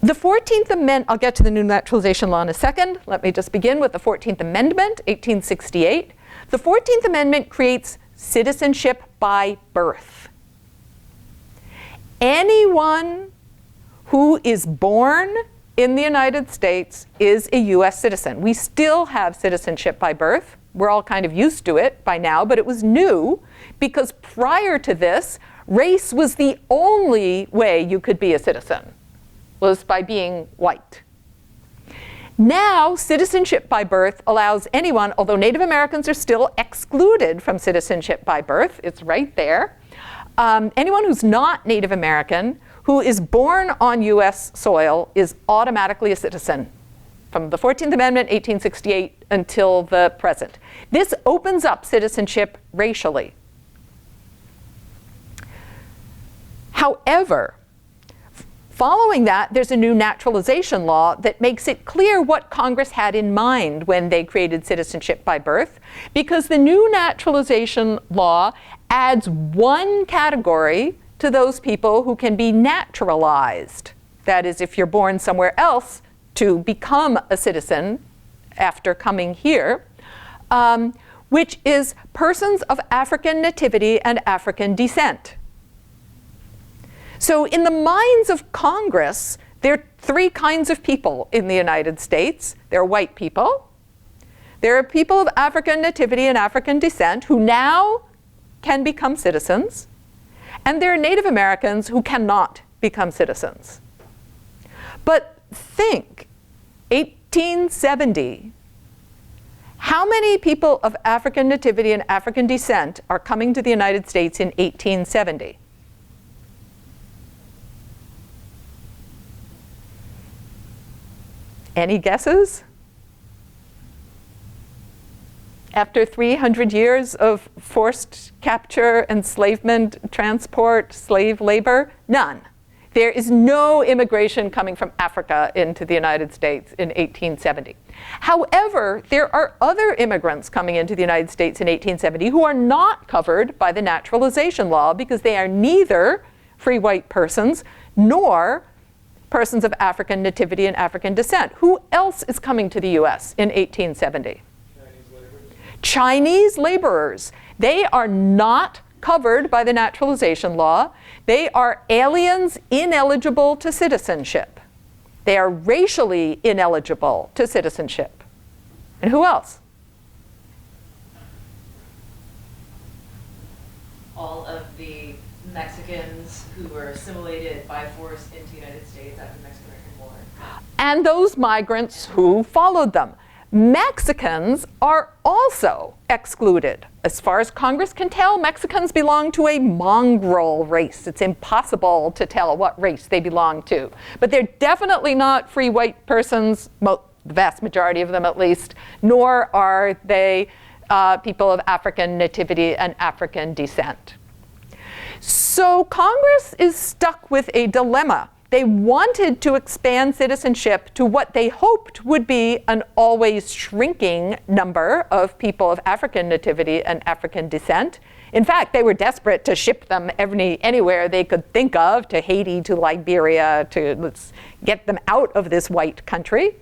The 14th Amendment, I'll get to the new naturalization law in a second. Let me just begin with the 14th Amendment, 1868. The 14th Amendment creates citizenship by birth. Anyone who is born in the United States is a US citizen. We still have citizenship by birth. We're all kind of used to it by now, but it was new because prior to this, race was the only way you could be a citizen, was by being white. Now, citizenship by birth allows anyone, although Native Americans are still excluded from citizenship by birth, it's right there. Anyone who's not Native American, who is born on US soil, is automatically a citizen from the 14th Amendment, 1868, until the present. This opens up citizenship racially. However, following that, there's a new naturalization law that makes it clear what Congress had in mind when they created citizenship by birth, because the new naturalization law adds one category to those people who can be naturalized. That is, if you're born somewhere else to become a citizen after coming here, which is persons of African nativity and African descent. So in the minds of Congress, there are three kinds of people in the United States. There are white people. There are people of African nativity and African descent who now can become citizens. And there are Native Americans who cannot become citizens. But think, 1870, how many people of African nativity and African descent are coming to the United States in 1870? Any guesses? After 300 years of forced capture, enslavement, transport, slave labor, none. There is no immigration coming from Africa into the United States in 1870. However, there are other immigrants coming into the United States in 1870 who are not covered by the naturalization law because they are neither free white persons nor persons of African nativity and African descent. Who else is coming to the US in 1870? Chinese laborers. They are not covered by the naturalization law. They are aliens ineligible to citizenship. They are racially ineligible to citizenship. And who else? all of the Mexicans who were assimilated by force into the United States after the Mexican-American War. And those migrants who followed them. Mexicans are also excluded. As far as Congress can tell, Mexicans belong to a mongrel race. It's impossible to tell what race they belong to. But they're definitely not free white persons, the vast majority of them at least, nor are they people of African nativity and African descent. So Congress is stuck with a dilemma. They wanted to expand citizenship to what they hoped would be an always shrinking number of people of African nativity and African descent. In fact, they were desperate to ship them anywhere they could think of, to Haiti, to Liberia, to let's get them out of this white country.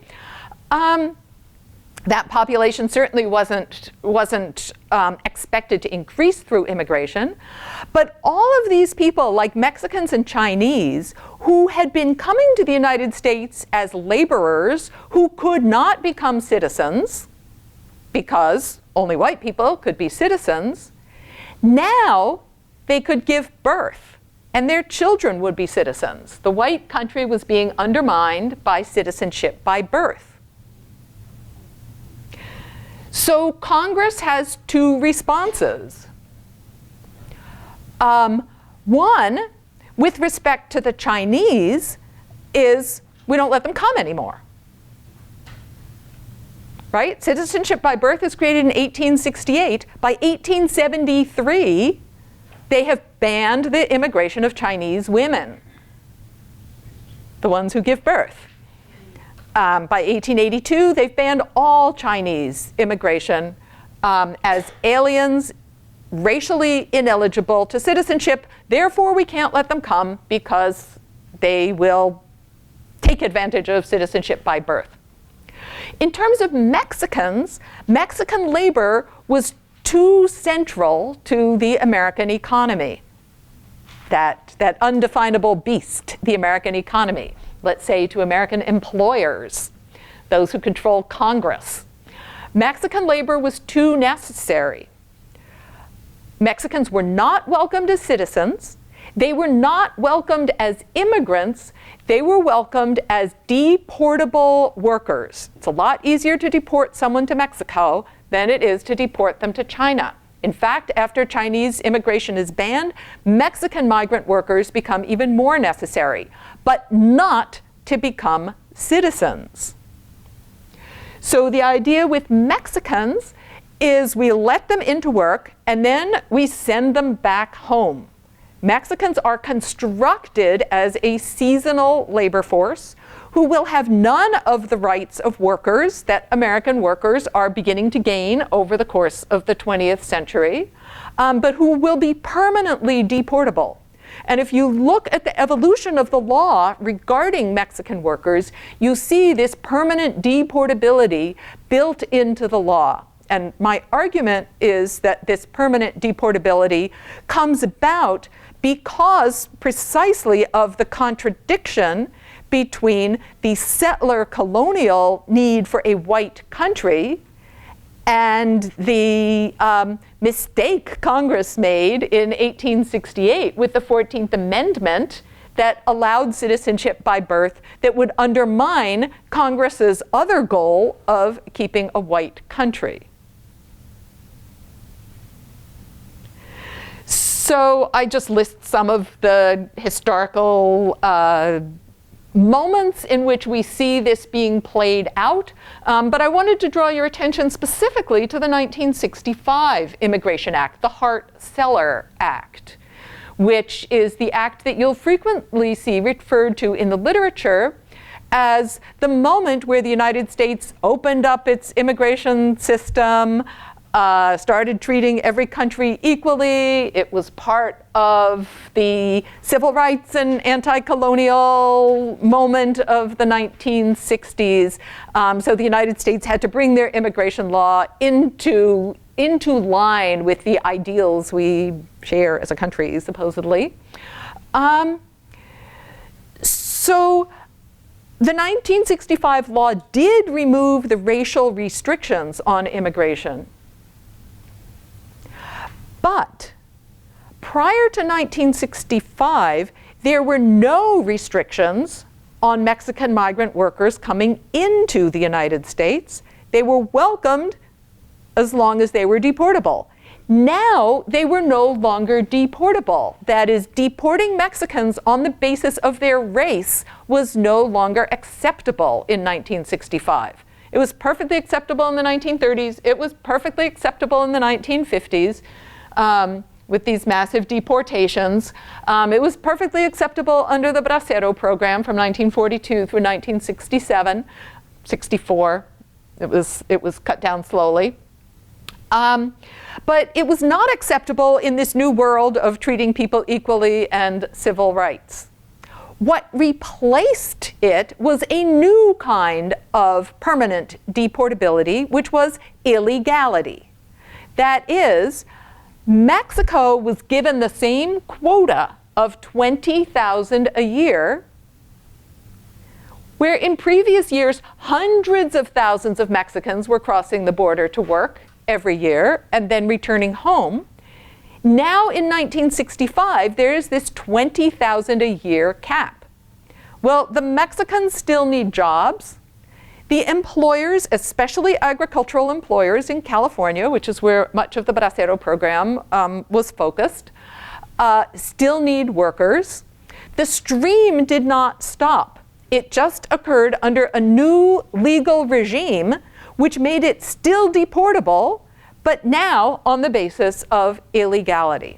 That population certainly wasn't expected to increase through immigration. But all of these people, like Mexicans and Chinese, who had been coming to the United States as laborers who could not become citizens, because only white people could be citizens, now they could give birth, and their children would be citizens. The white country was being undermined by citizenship by birth. So Congress has two responses. One, with respect to the Chinese, is we don't let them come anymore. Right? Citizenship by birth is created in 1868. By 1873, they have banned the immigration of Chinese women, the ones who give birth. By 1882, they've banned all Chinese immigration as aliens, racially ineligible to citizenship. Therefore, we can't let them come because they will take advantage of citizenship by birth. In terms of Mexicans, Mexican labor was too central to the American economy, that undefinable beast, the American economy. Let's say to American employers, those who control Congress. Mexican labor was too necessary. Mexicans were not welcomed as citizens. They were not welcomed as immigrants. They were welcomed as deportable workers. It's a lot easier to deport someone to Mexico than it is to deport them to China. In fact, after Chinese immigration is banned, Mexican migrant workers become even more necessary, but not to become citizens. So the idea with Mexicans is we let them into work and then we send them back home. Mexicans are constructed as a seasonal labor force who will have none of the rights of workers that American workers are beginning to gain over the course of the 20th century, but who will be permanently deportable. And if you look at the evolution of the law regarding Mexican workers, you see this permanent deportability built into the law. And my argument is that this permanent deportability comes about because precisely of the contradiction between the settler colonial need for a white country and the mistake Congress made in 1868 with the 14th Amendment that allowed citizenship by birth that would undermine Congress's other goal of keeping a white country. So I just list some of the historical moments in which we see this being played out, but I wanted to draw your attention specifically to the 1965 Immigration Act, the Hart-Celler Act, which is the act that you'll frequently see referred to in the literature as the moment where the United States opened up its immigration system, started treating every country equally. It was part of the civil rights and anti-colonial moment of the 1960s. So the United States had to bring their immigration law into line with the ideals we share as a country, supposedly. So the 1965 law did remove the racial restrictions on immigration. But prior to 1965, there were no restrictions on Mexican migrant workers coming into the United States. They were welcomed as long as they were deportable. Now, they were no longer deportable. That is, deporting Mexicans on the basis of their race was no longer acceptable in 1965. It was perfectly acceptable in the 1930s. It was perfectly acceptable in the 1950s with these massive deportations. It was perfectly acceptable under the Bracero program from 1942 through 1967, 64. It was cut down slowly. But it was not acceptable in this new world of treating people equally and civil rights. What replaced it was a new kind of permanent deportability, which was illegality. That is, Mexico was given the same quota of 20,000 a year, where in previous years, hundreds of thousands of Mexicans were crossing the border to work every year and then returning home. Now in 1965, there is this 20,000 a year cap. Well, the Mexicans still need jobs. The employers, especially agricultural employers in California, which is where much of the Bracero program was focused, still need workers. The stream did not stop. It just occurred under a new legal regime which made it still deportable, but now on the basis of illegality.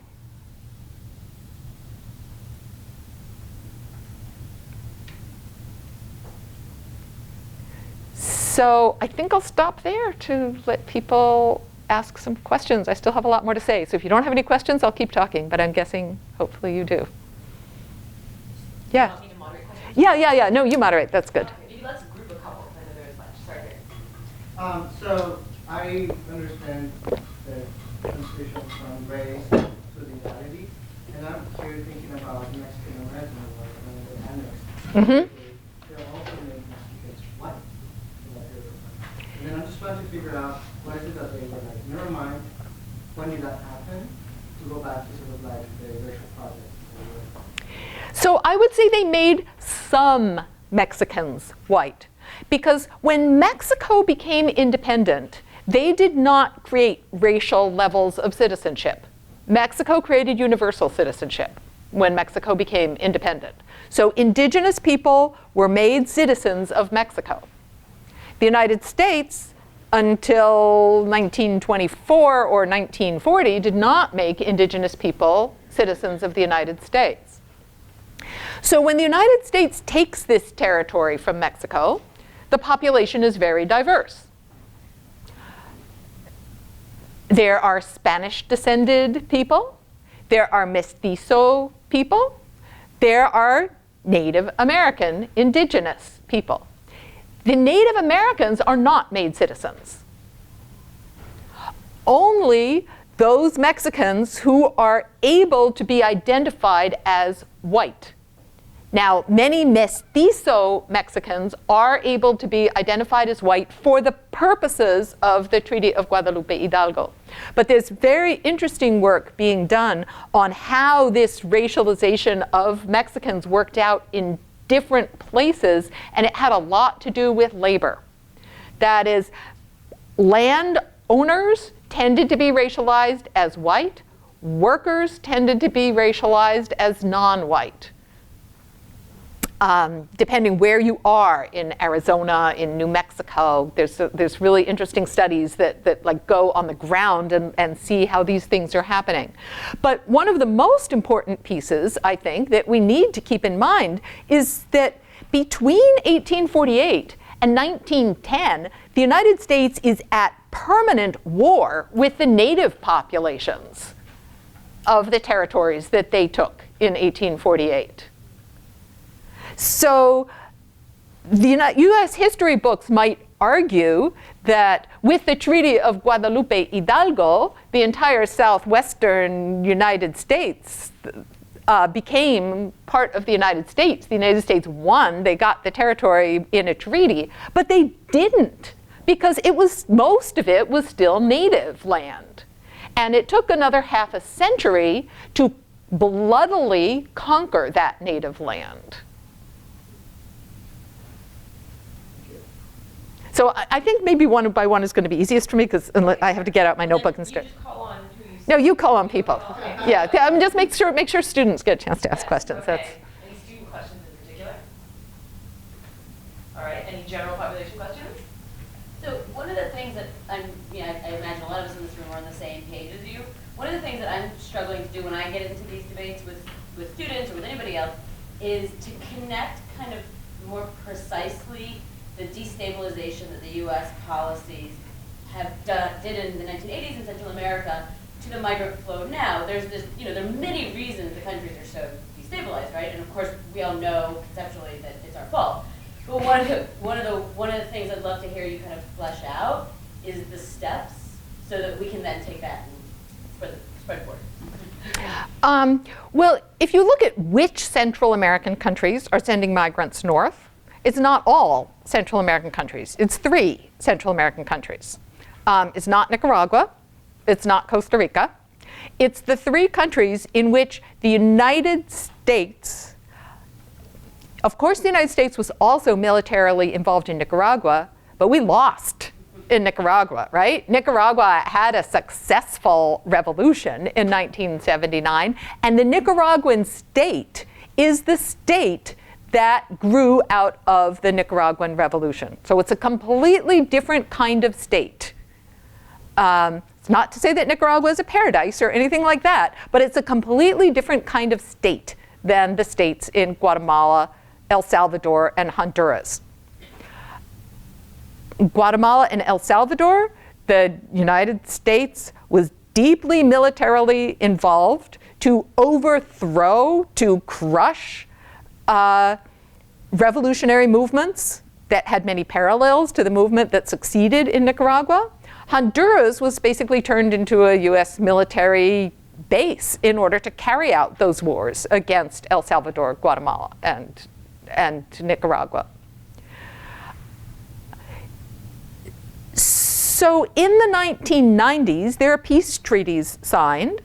So I think I'll stop there to let people ask some questions. I still have a lot more to say. So if you don't have any questions, I'll keep talking, but I'm guessing hopefully you do. Yeah. Want me to moderate questions? Yeah. No, you moderate. That's good. Okay, maybe let's group a couple. I know there's much. Sorry, Gary. So I understand the transition from race to legality, and I'm here thinking about Mexican American when they annexed. They're also made Mexicans white. And then I'm just trying to figure out why is it that they were like, never mind, when did that happen? To go back to sort of like the racial project. So I would say they made some Mexicans white, because when Mexico became independent, they did not create racial levels of citizenship. Mexico created universal citizenship when Mexico became independent. So indigenous people were made citizens of Mexico. The United States, until 1924 or 1940, did not make indigenous people citizens of the United States. So when the United States takes this territory from Mexico, the population is very diverse. There are Spanish-descended people. There are mestizo people. There are Native American, indigenous people. The Native Americans are not made citizens. Only those Mexicans who are able to be identified as white. Now, many mestizo Mexicans are able to be identified as white for the purposes of the Treaty of Guadalupe Hidalgo. But there's very interesting work being done on how this racialization of Mexicans worked out in different places, and it had a lot to do with labor. That is, land owners tended to be racialized as white, workers tended to be racialized as non-white. Depending where you are in Arizona, in New Mexico, there's really interesting studies that like go on the ground and see how these things are happening. But one of the most important pieces, I think, that we need to keep in mind is that between 1848 and 1910, the United States is at permanent war with the native populations of the territories that they took in 1848. So the US history books might argue that with the Treaty of Guadalupe Hidalgo, the entire southwestern United States became part of the United States. The United States won, they got the territory in a treaty, but they didn't, because most of it was still native land. And it took another half a century to bloodily conquer that native land. So I think maybe one by one is going to be easiest for me because I have to get out my notebook and start. You just call on who you see. No, you call on people. Okay. Yeah, just make sure students get a chance to ask questions. Okay. That's. Any student questions in particular? All right, any general population questions? So one of the things that I imagine a lot of us in this room are on the same page as you. One of the things that I'm struggling to do when I get into these debates with students or with anybody else is to connect kind of more precisely the destabilization that the U.S. policies did in the 1980s in Central America to the migrant flow now. There's this, there are many reasons the countries are so destabilized, right? And of course, we all know conceptually that it's our fault. But one of the things I'd love to hear you kind of flesh out is the steps so that we can then take that and spread forward. Well, if you look at which Central American countries are sending migrants north, it's not all Central American countries. It's 3 Central American countries. It's not Nicaragua. It's not Costa Rica. It's the 3 countries in which the United States, of course the United States was also militarily involved in Nicaragua, but we lost in Nicaragua, right? Nicaragua had a successful revolution in 1979, and the Nicaraguan state is the state that grew out of the Nicaraguan revolution. So it's a completely different kind of state. It's not to say that Nicaragua is a paradise or anything like that, but it's a completely different kind of state than the states in Guatemala, El Salvador, and Honduras. Guatemala and El Salvador, the United States was deeply militarily involved to overthrow, to crush revolutionary movements that had many parallels to the movement that succeeded in Nicaragua. Honduras was basically turned into a US military base in order to carry out those wars against El Salvador, Guatemala, and Nicaragua. So in the 1990s, there are peace treaties signed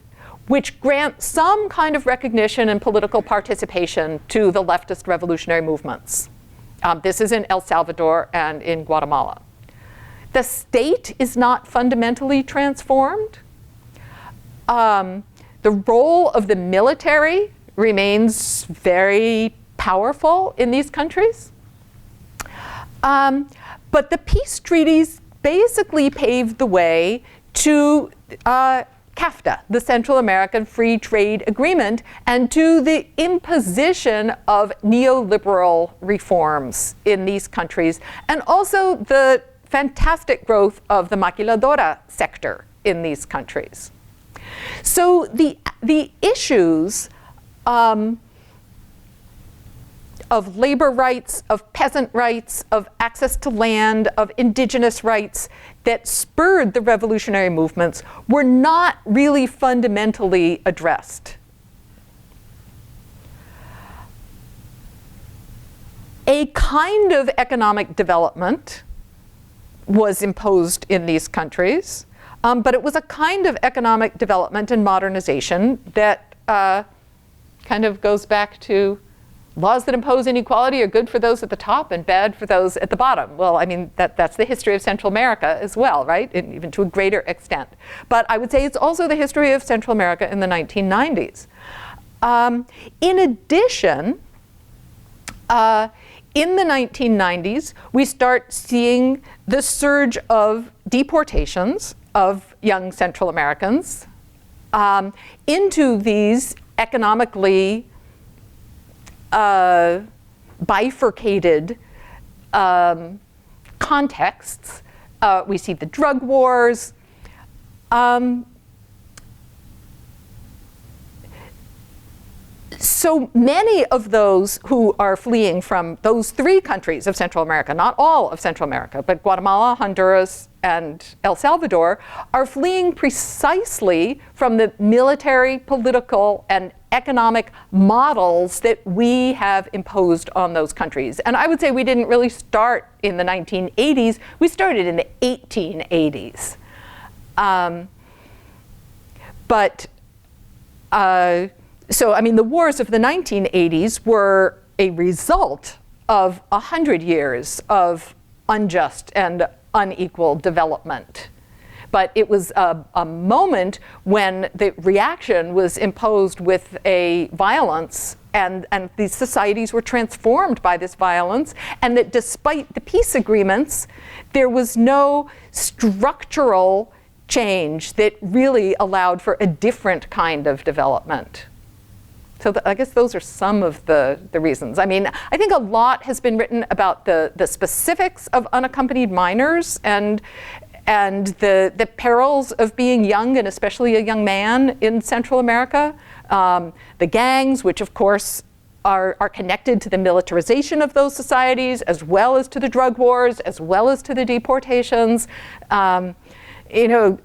which grant some kind of recognition and political participation to the leftist revolutionary movements. This is in El Salvador and in Guatemala. The state is not fundamentally transformed. The role of the military remains very powerful in these countries. But the peace treaties basically paved the way to CAFTA, the Central American Free Trade Agreement, and to the imposition of neoliberal reforms in these countries, and also the fantastic growth of the maquiladora sector in these countries. So the issues of labor rights, of peasant rights, of access to land, of indigenous rights that spurred the revolutionary movements were not really fundamentally addressed. A kind of economic development was imposed in these countries, but it was a kind of economic development and modernization that kind of goes back to laws that impose inequality are good for those at the top and bad for those at the bottom. Well, I mean, that's the history of Central America as well, right? Even to a greater extent. But I would say it's also the history of Central America in the 1990s. In addition, in the 1990s, we start seeing the surge of deportations of young Central Americans into these economically bifurcated contexts. We see the drug wars. So many of those who are fleeing from those 3 countries of Central America, not all of Central America, but Guatemala, Honduras, and El Salvador, are fleeing precisely from the military, political, and economic models that we have imposed on those countries. And I would say we didn't really start in the 1980s, we started in the 1880s. So, I mean, the wars of the 1980s were a result of 100 years of unjust and unequal development. But it was a moment when the reaction was imposed with a violence, and these societies were transformed by this violence, and that despite the peace agreements, there was no structural change that really allowed for a different kind of development. So I guess those are some of the reasons. I mean, I think a lot has been written about the specifics of unaccompanied minors and the perils of being young, and especially a young man in Central America. The gangs, which of course are connected to the militarization of those societies, as well as to the drug wars, as well as to the deportations. You know,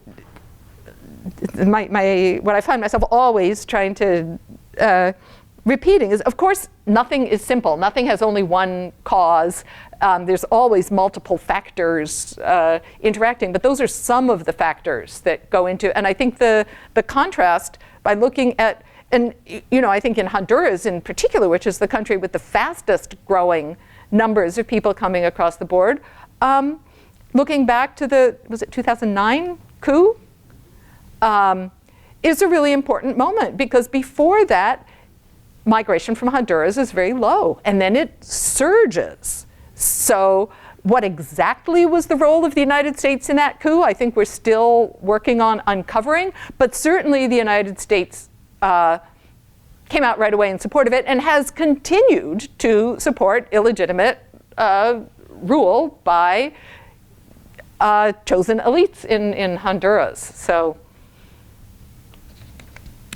what I find myself always trying to repeating is, of course, nothing is simple. Nothing has only one cause. There's always multiple factors interacting, but those are some of the factors that go into, and I think the contrast by looking at, and you know, I think in Honduras in particular, which is the country with the fastest growing numbers of people coming across the board, looking back to the, was it 2009 coup? Is a really important moment, because before that, migration from Honduras is very low, and then it surges. So what exactly was the role of the United States in that coup? I think we're still working on uncovering, but certainly the United States came out right away in support of it and has continued to support illegitimate rule by chosen elites in Honduras. So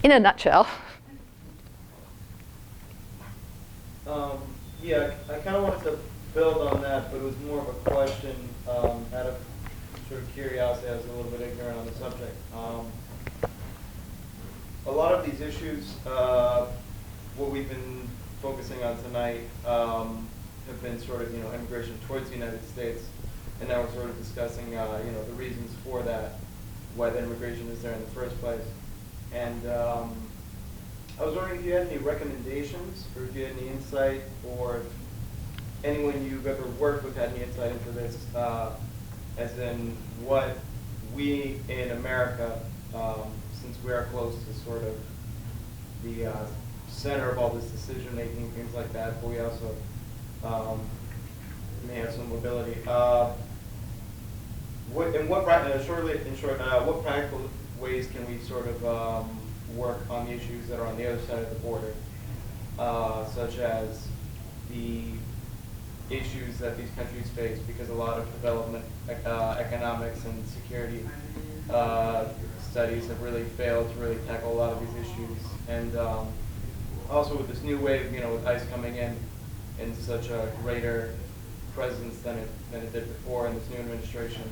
in a nutshell. Yeah, I kind of wanted to build on that, but it was more of a question out of sort of curiosity. I was a little bit ignorant on the subject. A lot of these issues, what we've been focusing on tonight, have been sort of, you know, immigration towards the United States, and now we're sort of discussing, you know, the reasons for that, why the immigration is there in the first place. And I was wondering if you had any recommendations, or if you had any insight, or if anyone you've ever worked with had any insight into this, as in what we in America, since we are close to sort of the center of all this decision making, things like that, but we also may have some mobility. What practical ways can we sort of work on the issues that are on the other side of the border, such as the issues that these countries face, because a lot of development economics and security studies have really failed to really tackle a lot of these issues. And also with this new wave, you know, with ICE coming in such a greater presence than it did before in this new administration,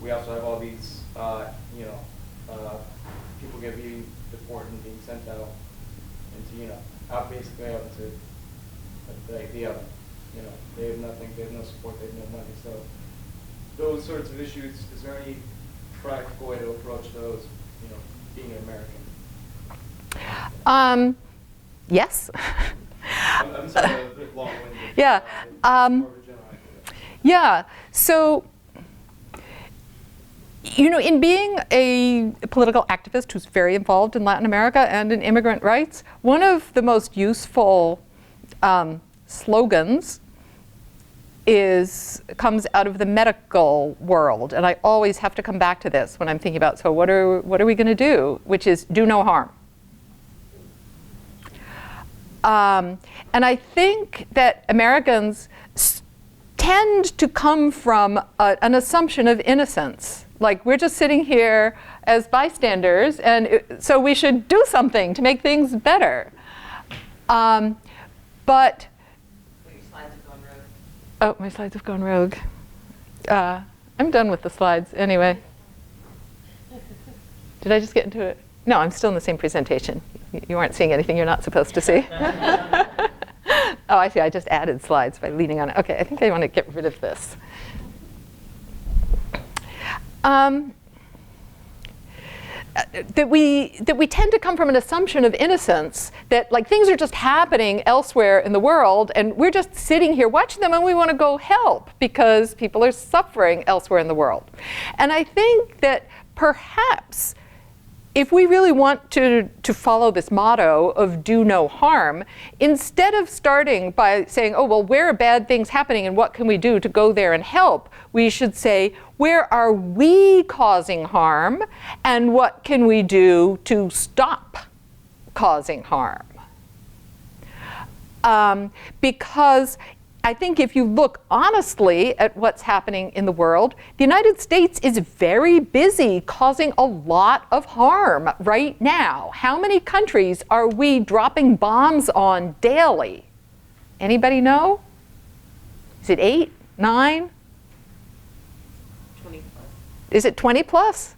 we also have all these, you know, people being deported and being sent out into, you know, out basically out into the idea, you know, they have nothing, they have no support, they have no money. So those sorts of issues, is there any practical way to approach those, you know, being an American? Yes. I'm sorry, a bit long-winded. Yeah. More of a general idea. Yeah. So, you know, in being a political activist who's very involved in Latin America and in immigrant rights, one of the most useful slogans comes out of the medical world, and I always have to come back to this when I'm thinking about, so what are we going to do? Which is do no harm. And I think that Americans tend to come from an assumption of innocence. Like, we're just sitting here as bystanders, and so we should do something to make things better. But Your slides have gone rogue. oh, my slides have gone rogue. I'm done with the slides anyway. Did I just get into it? No, I'm still in the same presentation. You aren't seeing anything you're not supposed to see. Oh, I see. I just added slides by leaning on it. Okay, I think I want to get rid of this. that we tend to come from an assumption of innocence, that like things are just happening elsewhere in the world and we're just sitting here watching them and we want to go help because people are suffering elsewhere in the world. And I think that perhaps if we really want to follow this motto of do no harm, instead of starting by saying, oh, well, where are bad things happening and what can we do to go there and help, we should say, where are we causing harm and what can we do to stop causing harm? Because I think if you look honestly at what's happening in the world, the United States is very busy causing a lot of harm right now. How many countries are we dropping bombs on daily? Anybody know? Is it 8, 9? 20 plus. Is it 20 plus?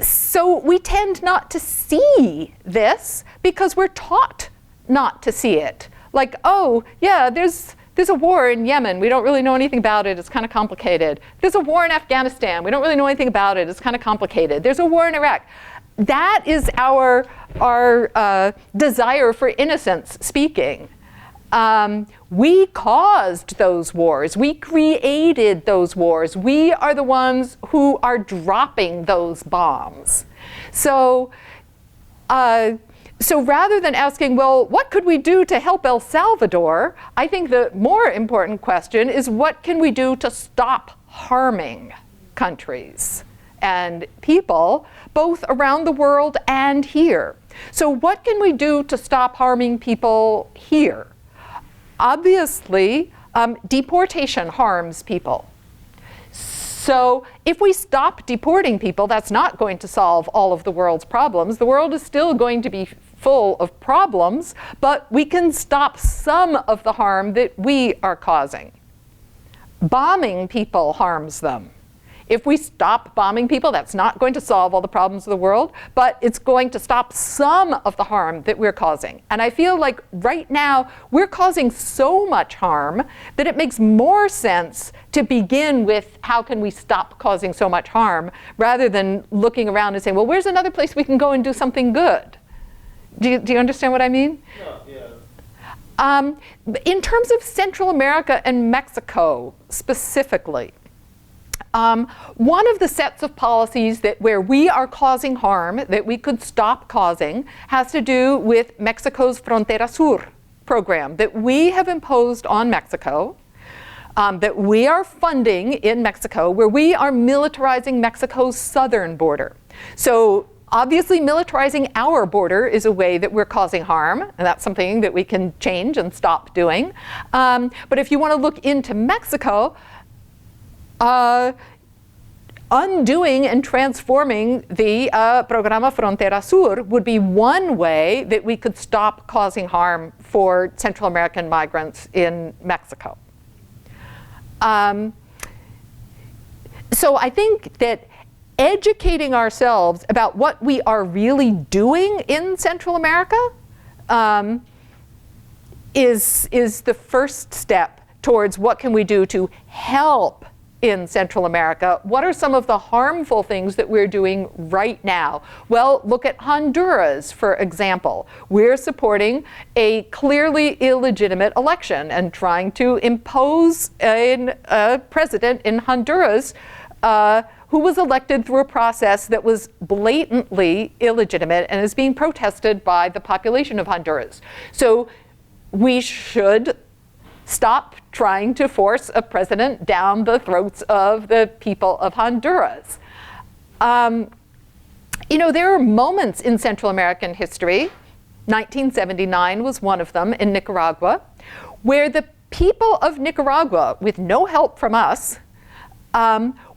So we tend not to see this because we're taught not to see it. Like, oh, yeah, there's a war in Yemen. We don't really know anything about it. It's kind of complicated. There's a war in Afghanistan. We don't really know anything about it. It's kind of complicated. There's a war in Iraq. That is our desire for innocence speaking. We caused those wars. We created those wars. We are the ones who are dropping those bombs. So rather than asking, well, what could we do to help El Salvador? I think the more important question is what can we do to stop harming countries and people, both around the world and here? So what can we do to stop harming people here? Obviously, deportation harms people. So if we stop deporting people, that's not going to solve all of the world's problems. The world is still going to be full of problems, but we can stop some of the harm that we are causing. Bombing people harms them. If we stop bombing people, that's not going to solve all the problems of the world, but it's going to stop some of the harm that we're causing. And I feel like right now we're causing so much harm that it makes more sense to begin with how can we stop causing so much harm rather than looking around and saying, well, where's another place we can go and do something good? Do you understand what I mean? No, yeah. In terms of Central America and Mexico specifically, one of the sets of policies where we are causing harm that we could stop causing has to do with Mexico's Frontera Sur program that we have imposed on Mexico, that we are funding in Mexico, where we are militarizing Mexico's southern border. So obviously, militarizing our border is a way that we're causing harm, and that's something that we can change and stop doing. But if you want to look into Mexico, undoing and transforming the Programa Frontera Sur would be one way that we could stop causing harm for Central American migrants in Mexico. So I think that educating ourselves about what we are really doing in Central America is the first step towards what can we do to help in Central America. What are some of the harmful things that we're doing right now? Well, look at Honduras, for example. We're supporting a clearly illegitimate election and trying to impose a president in Honduras who was elected through a process that was blatantly illegitimate and is being protested by the population of Honduras. So we should stop trying to force a president down the throats of the people of Honduras. You know, there are moments in Central American history, 1979 was one of them in Nicaragua, where the people of Nicaragua, with no help from us,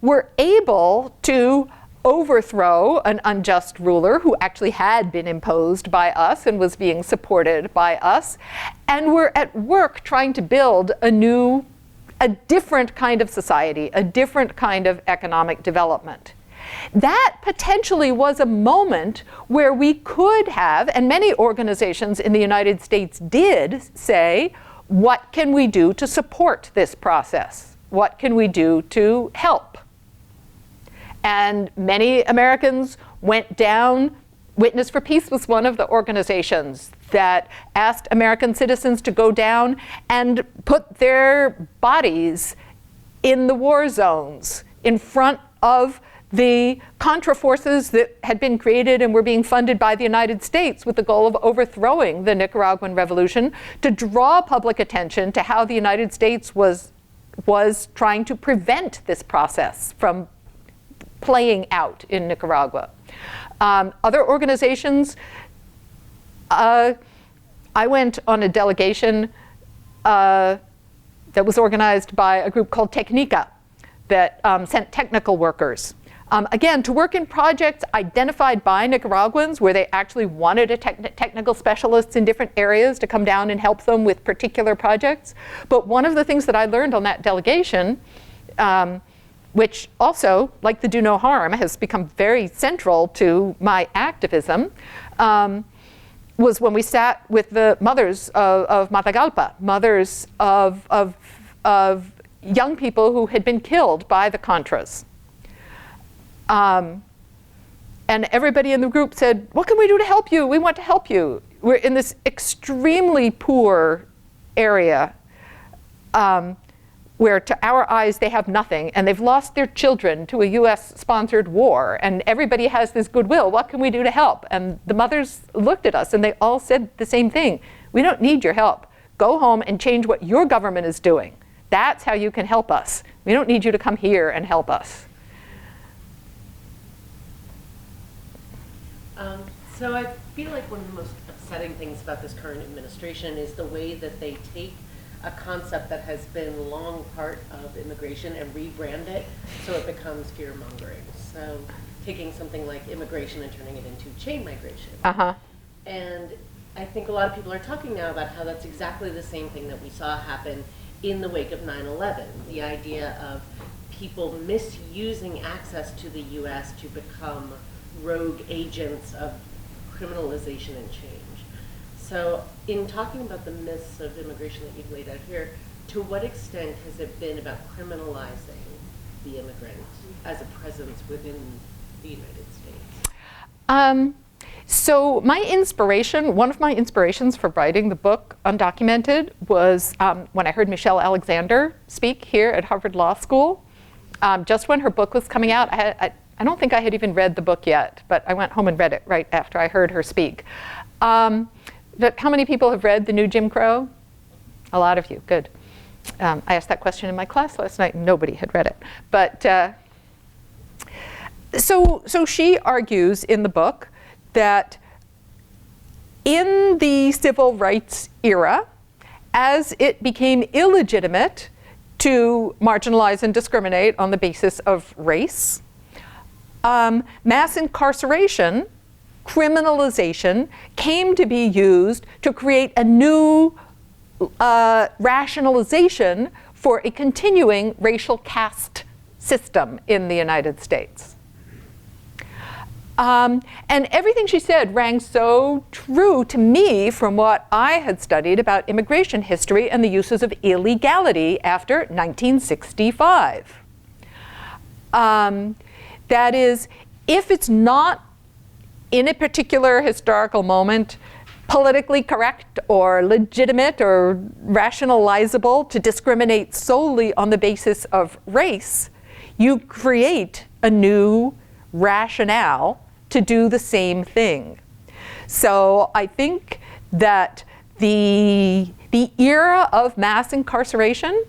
were able to overthrow an unjust ruler who actually had been imposed by us and was being supported by us, and were at work trying to build a different kind of society, a different kind of economic development. That potentially was a moment where we could have, and many organizations in the United States did, say, what can we do to support this process? What can we do to help? And many Americans went down. Witness for Peace was one of the organizations that asked American citizens to go down and put their bodies in the war zones in front of the Contra forces that had been created and were being funded by the United States with the goal of overthrowing the Nicaraguan Revolution, to draw public attention to how the United States was trying to prevent this process from playing out in Nicaragua. Other organizations, I went on a delegation that was organized by a group called Technica that sent technical workers. Again, to work in projects identified by Nicaraguans where they actually wanted a technical specialists in different areas to come down and help them with particular projects. But one of the things that I learned on that delegation, which also, like the Do No Harm, has become very central to my activism, was when we sat with the mothers of Matagalpa, mothers of young people who had been killed by the Contras. And everybody in the group said, what can we do to help you? We want to help you. We're in this extremely poor area where to our eyes they have nothing, and they've lost their children to a US-sponsored war, and everybody has this goodwill. What can we do to help? And the mothers looked at us and they all said the same thing. We don't need your help. Go home and change what your government is doing. That's how you can help us. We don't need you to come here and help us. So I feel like one of the most upsetting things about this current administration is the way that they take a concept that has been long part of immigration and rebrand it so it becomes fear-mongering. So taking something like immigration and turning it into chain migration. And I think a lot of people are talking now about how that's exactly the same thing that we saw happen in the wake of 9/11. The idea of people misusing access to the US to become rogue agents of criminalization and change. So in talking about the myths of immigration that you've laid out here, to what extent has it been about criminalizing the immigrant as a presence within the United States? So my inspiration, one of my inspirations for writing the book Undocumented was when I heard Michelle Alexander speak here at Harvard Law School. Just when her book was coming out, I don't think I had even read the book yet, but I went home and read it right after I heard her speak. But how many people have read The New Jim Crow? A lot of you, good. I asked that question in my class last night and nobody had read it. But so she argues in the book that in the civil rights era, as it became illegitimate to marginalize and discriminate on the basis of race, mass incarceration, criminalization, came to be used to create a new rationalization for a continuing racial caste system in the United States. And everything she said rang so true to me from what I had studied about immigration history and the uses of illegality after 1965. That is, if it's not in a particular historical moment politically correct or legitimate or rationalizable to discriminate solely on the basis of race, you create a new rationale to do the same thing. So I think that the era of mass incarceration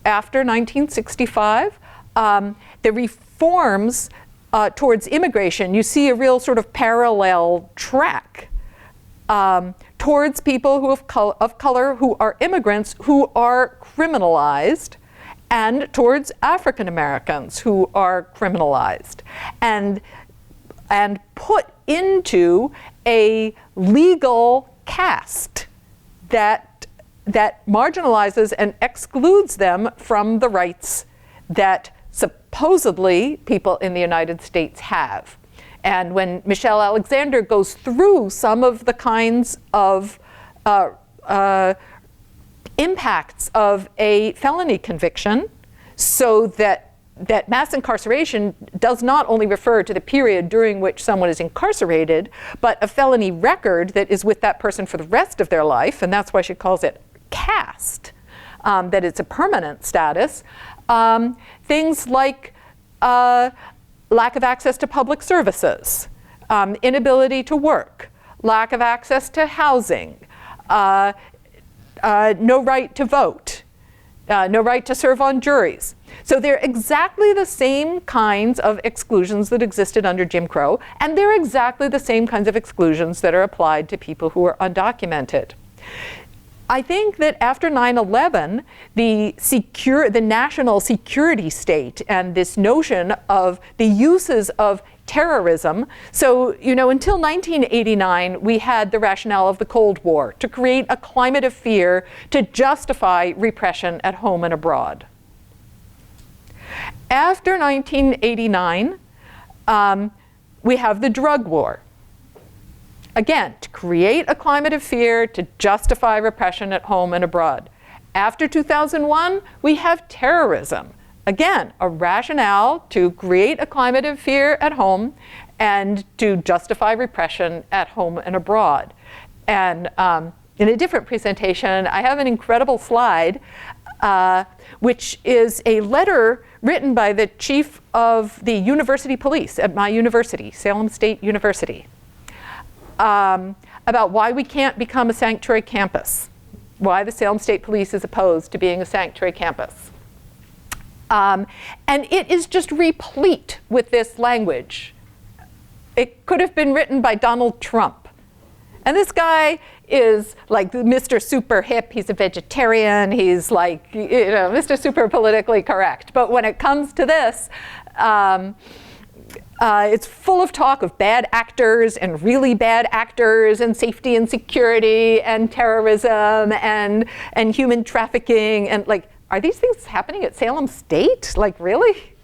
after 1965, the reforms towards immigration, you see a real sort of parallel track towards people who of color who are immigrants who are criminalized, and towards African Americans who are criminalized and put into a legal caste that marginalizes and excludes them from the rights that supposedly people in the United States have. And when Michelle Alexander goes through some of the kinds of impacts of a felony conviction, so that that mass incarceration does not only refer to the period during which someone is incarcerated, but a felony record that is with that person for the rest of their life, and that's why she calls it caste, that it's a permanent status. Things like lack of access to public services, inability to work, lack of access to housing, no right to vote, no right to serve on juries. So they're exactly the same kinds of exclusions that existed under Jim Crow, and they're exactly the same kinds of exclusions that are applied to people who are undocumented. I think that after 9/11, the national security state and this notion of the uses of terrorism. So, until 1989, we had the rationale of the Cold War to create a climate of fear to justify repression at home and abroad. After 1989, we have the drug war. Again, to create a climate of fear to justify repression at home and abroad. After 2001, we have terrorism. Again, a rationale to create a climate of fear at home and to justify repression at home and abroad. And in a different presentation, I have an incredible slide, which is a letter written by the chief of the university police at my university, Salem State University, about why we can't become a sanctuary campus, why the Salem State Police is opposed to being a sanctuary campus. And it is just replete with this language. It could have been written by Donald Trump. And this guy is like Mr. Super Hip. He's a vegetarian. He's like, Mr. Super politically correct. But when it comes to this, it's full of talk of bad actors and really bad actors and safety and security and terrorism and human trafficking and like, are these things happening at Salem State? Like, really?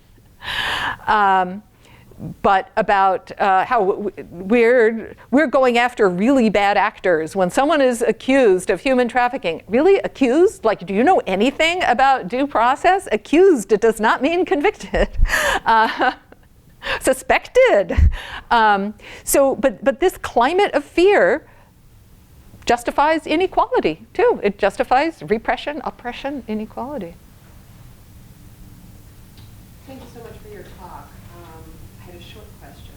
But about how we're going after really bad actors. When someone is accused of human trafficking, really accused? Like, do you know anything about due process? Accused does not mean convicted. Suspected. But this climate of fear justifies inequality, too. It justifies repression, oppression, inequality. Thank you so much for your talk. I had a short question,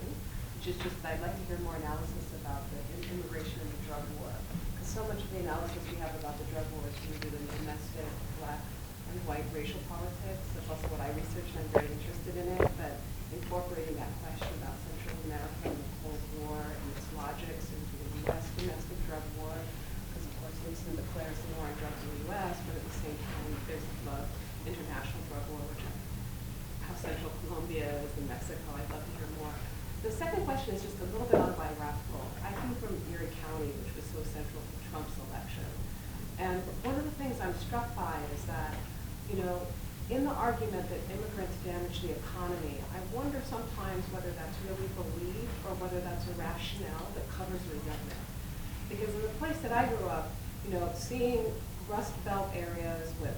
which is just that I'd like to hear more analysis about the immigration and the drug war. Because so much of the analysis we have about the drug war is rooted in domestic, black, and white racial politics. That's also what I research, and I'm very interested in it. But incorporating that question about Central America and the Cold War and its logics into the U.S. domestic drug war, because of course Nixon declares the war on drugs in the U.S., but at the same time there's the international drug war, which how Central Colombia is in Mexico. I'd love to hear more. The second question is just a little bit autobiographical. I come from Erie County, which was so central to Trump's election. And one of the things I'm struck by is that, in the argument that immigrants damage the economy, I wonder sometimes whether that's really believed or whether that's a rationale that covers resentment. Because in the place that I grew up, seeing Rust Belt areas with,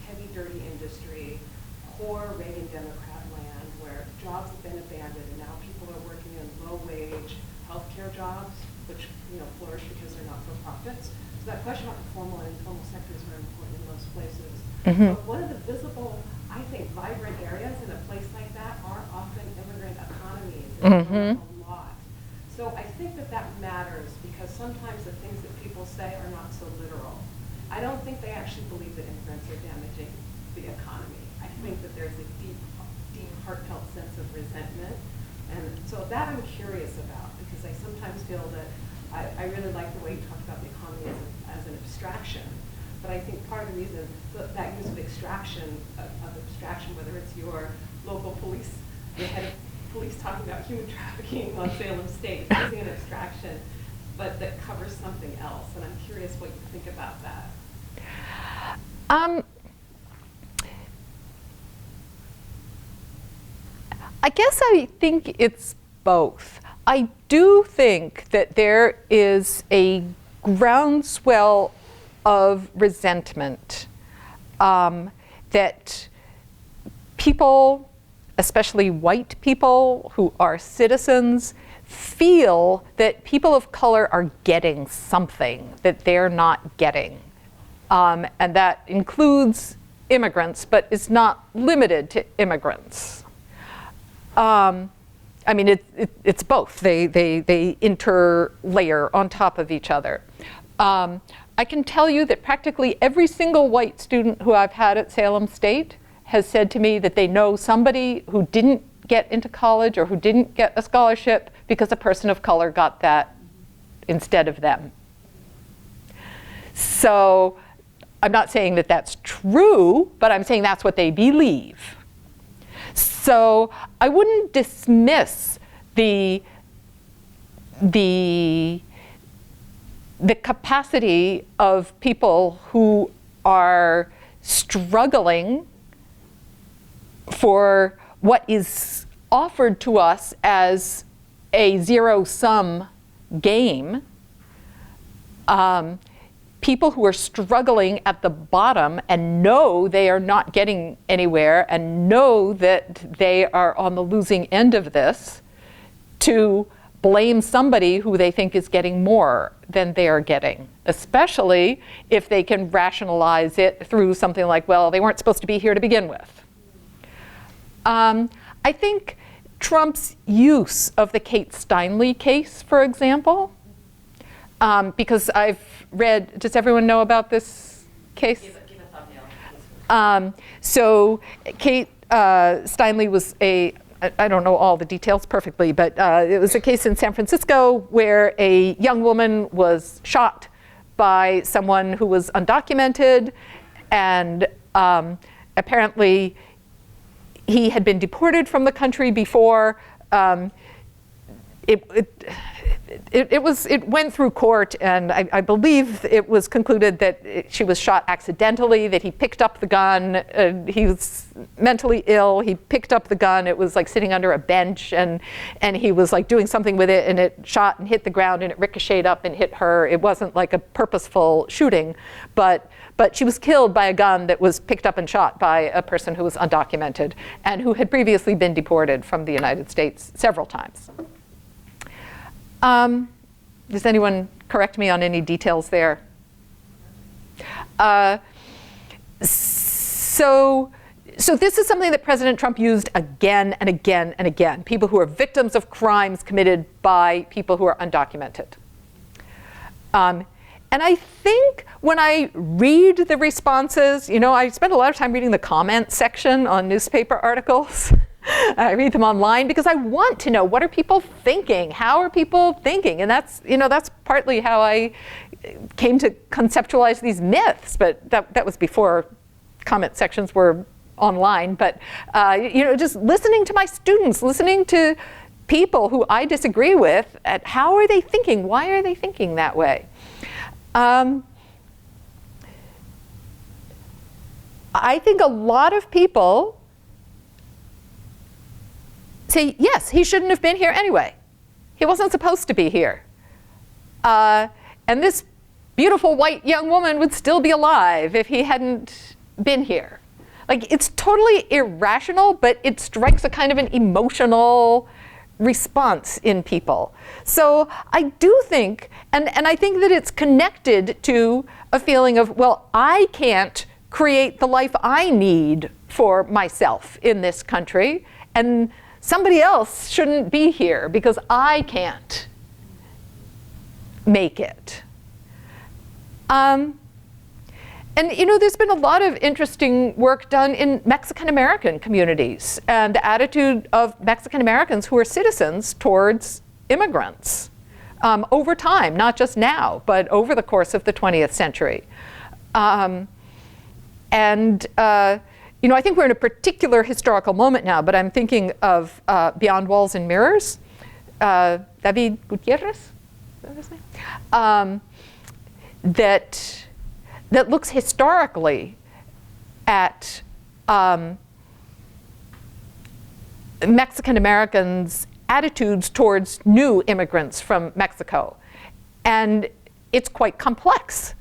heavy, dirty industry, poor Reagan Democrat land where jobs have been abandoned and now people are working in low-wage healthcare jobs, which, flourish because they're not-for-profits. So that question about the formal and informal sector is very important in those places. Mm-hmm. But one of the visible, I think, vibrant areas in a place like that are often immigrant economies. Mm-hmm. A lot. So I think that matters because sometimes the things that people say are not so literal. I don't think they actually believe that immigrants are damaging the economy. I think that there's a deep, heartfelt sense of resentment. And so that I'm curious about because I sometimes feel that I really like the way you talk about the economy as an abstraction. But I think part of the reason that use of abstraction, whether it's your local police, the head of police talking about human trafficking on Salem State, it's using an abstraction, but that covers something else. And I'm curious what you think about that. I guess I think it's both. I do think that there is a groundswell of resentment that people especially white people who are citizens, feel that people of color are getting something that they're not getting. And that includes immigrants, but is not limited to immigrants. I mean, it's both. They interlayer on top of each other. I can tell you that practically every single white student who I've had at Salem State has said to me that they know somebody who didn't get into college or who didn't get a scholarship because a person of color got that instead of them. So I'm not saying that that's true, but I'm saying that's what they believe. So I wouldn't dismiss the capacity of people who are struggling for what is offered to us as a zero-sum game. People who are struggling at the bottom and know they are not getting anywhere and know that they are on the losing end of this, to blame somebody who they think is getting more than they are getting, especially if they can rationalize it through something like, well, they weren't supposed to be here to begin with. I think Trump's use of the Kate Steinle case, for example, because I've read, does everyone know about this case? Give a thumbnail. So Kate Steinle was I don't know all the details perfectly, but it was a case in San Francisco where a young woman was shot by someone who was undocumented, and apparently he had been deported from the country before. It went through court, and I believe it was concluded that she was shot accidentally, that he picked up the gun. He was mentally ill. He picked up the gun. It was like sitting under a bench, and he was like doing something with it, and it shot and hit the ground, and it ricocheted up and hit her. It wasn't like a purposeful shooting, but she was killed by a gun that was picked up and shot by a person who was undocumented and who had previously been deported from the United States several times. Does anyone correct me on any details there? So this is something that President Trump used again and again and again. People who are victims of crimes committed by people who are undocumented. And I think when I read the responses, you know, I spend a lot of time reading the comment section on newspaper articles. I read them online because I want to know, what are people thinking? How are people thinking? And that's, you know, that's partly how I came to conceptualize these myths, but that was before comment sections were online. But, you know, just listening to my students, listening to people who I disagree with, at how are they thinking? Why are they thinking that way? I think a lot of people say, yes, he shouldn't have been here anyway. He wasn't supposed to be here. And this beautiful white young woman would still be alive if he hadn't been here. Like, it's totally irrational, but it strikes a kind of an emotional response in people. So I do think, and I think that it's connected to a feeling of, well, I can't create the life I need for myself in this country, and somebody else shouldn't be here because I can't make it. And you know, there's been a lot of interesting work done in Mexican American communities and the attitude of Mexican Americans who are citizens towards immigrants over time, not just now, but over the course of the 20th century. You know, I think we're in a particular historical moment now, but I'm thinking of Beyond Walls and Mirrors, David Gutierrez, is that his name? That looks historically at Mexican Americans' attitudes towards new immigrants from Mexico. And it's quite complex.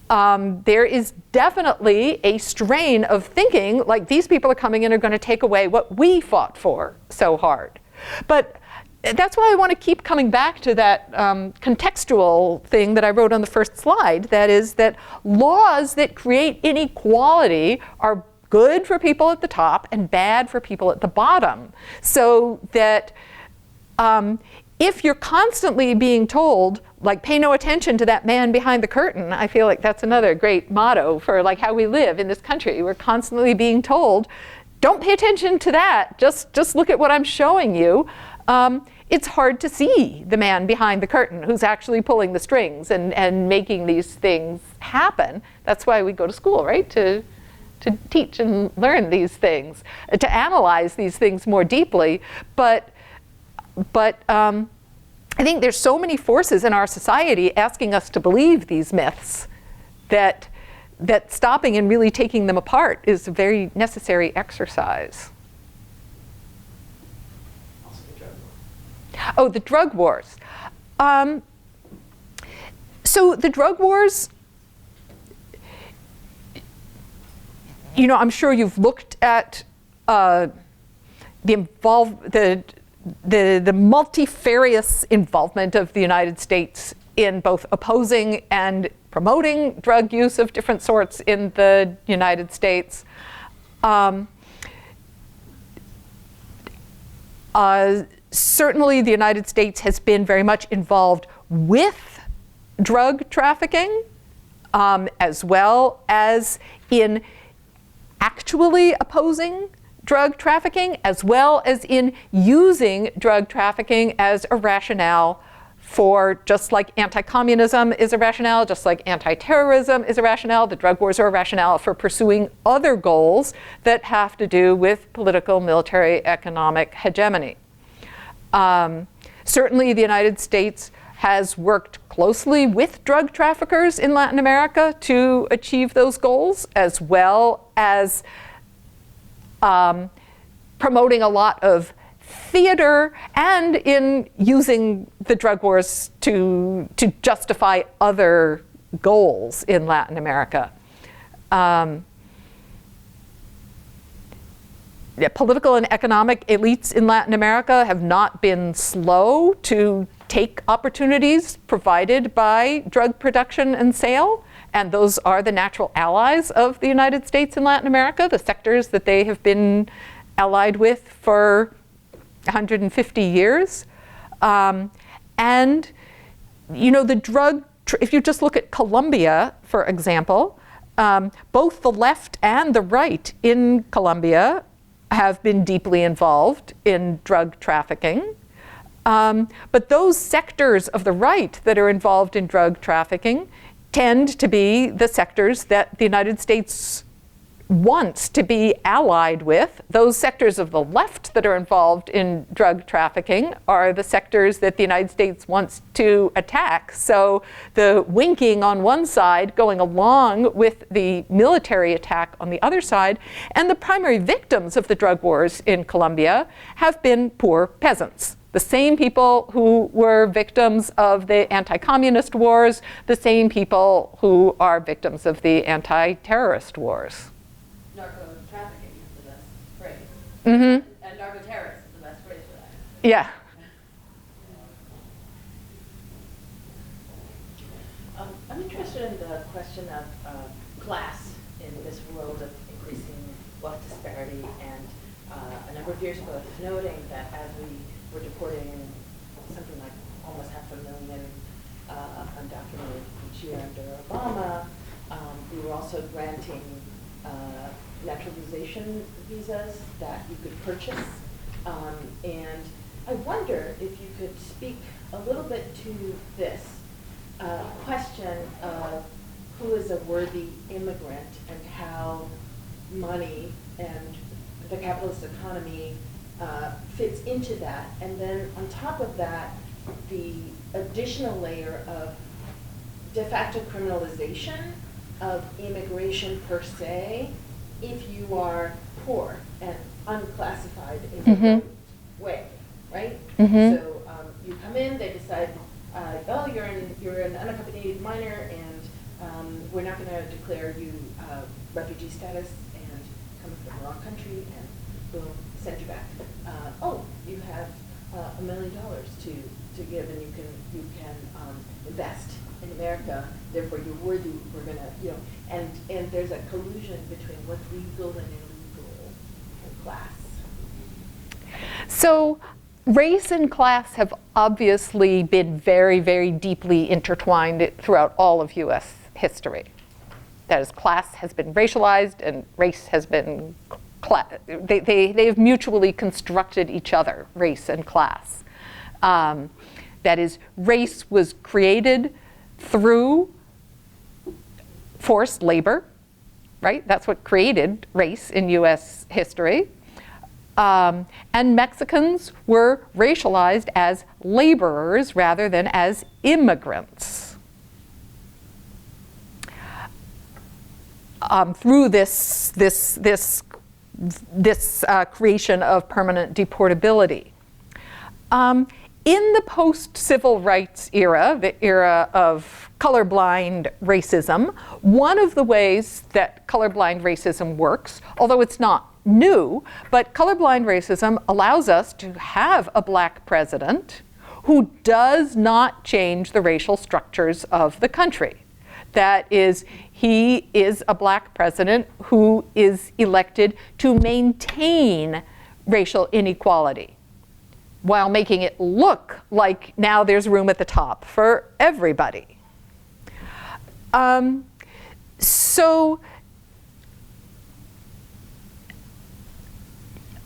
there is definitely a strain of thinking like these people are coming in and are going to take away what we fought for so hard. But that's why I want to keep coming back to that contextual thing that I wrote on the first slide. That is that laws that create inequality are good for people at the top and bad for people at the bottom. So that if you're constantly being told, like, pay no attention to that man behind the curtain, I feel like that's another great motto for like how we live in this country. We're constantly being told, don't pay attention to that, just look at what I'm showing you. It's hard to see the man behind the curtain who's actually pulling the strings and making these things happen. That's why we go to school, right? To teach and learn these things, to analyze these things more deeply. But I think there's so many forces in our society asking us to believe these myths that stopping and really taking them apart is a very necessary exercise. Oh, the drug wars. So the drug wars, I'm sure you've looked at the multifarious involvement of the United States in both opposing and promoting drug use of different sorts in the United States. Certainly the United States has been very much involved with drug trafficking, as well as in actually opposing drug trafficking, as well as in using drug trafficking as a rationale for, just like anti-communism is a rationale, just like anti-terrorism is a rationale, the drug wars are a rationale for pursuing other goals that have to do with political, military, economic hegemony. Certainly the United States has worked closely with drug traffickers in Latin America to achieve those goals, as well as promoting a lot of theater and in using the drug wars to justify other goals in Latin America. Political and economic elites in Latin America have not been slow to take opportunities provided by drug production and sale, and those are the natural allies of the United States in Latin America, the sectors that they have been allied with for 150 years. And, if you just look at Colombia, for example, both the left and the right in Colombia have been deeply involved in drug trafficking. But those sectors of the right that are involved in drug trafficking tend to be the sectors that the United States wants to be allied with. Those sectors of the left that are involved in drug trafficking are the sectors that the United States wants to attack. So the winking on one side going along with the military attack on the other side, and the primary victims of the drug wars in Colombia have been poor peasants. The same people who were victims of the anti-communist wars, the same people who are victims of the anti-terrorist wars. Narco-trafficking is the best phrase. Mm-hmm. And narco-terrorist is the best phrase for that. Yeah. I'm interested in the question of class in this world of increasing wealth disparity, and a number of years ago I was noting that as we were deporting something like almost 500,000 undocumented each year under Obama, we were also granting naturalization visas that you could purchase. And I wonder if you could speak a little bit to this question of who is a worthy immigrant and how money and the capitalist economy fits into that. And then on top of that, the additional layer of de facto criminalization of immigration per se, if you are poor and unclassified in a right way, right? So you come in, they decide, oh, you're an unaccompanied minor, and we're not going to declare you refugee status and coming from the wrong country and boom, send you back. Oh, you have $1 million to give, and you can invest in America. Therefore, you're worthy. We're gonna, and there's a collusion between what's legal and illegal and class. So race and class have obviously been very, very deeply intertwined throughout all of US history. That is, class has been racialized and race has been, they've mutually constructed each other, race and class. That is, race was created through forced labor, right? That's what created race in US history. And Mexicans were racialized as laborers rather than as immigrants. Through this creation of permanent deportability. In the post-civil rights era, the era of colorblind racism, one of the ways that colorblind racism works, although it's not new, but colorblind racism allows us to have a black president who does not change the racial structures of the country. That is, he is a black president who is elected to maintain racial inequality while making it look like now there's room at the top for everybody. So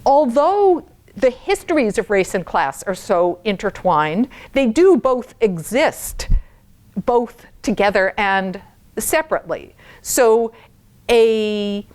although the histories of race and class are so intertwined, they do both exist, both together and separately. So a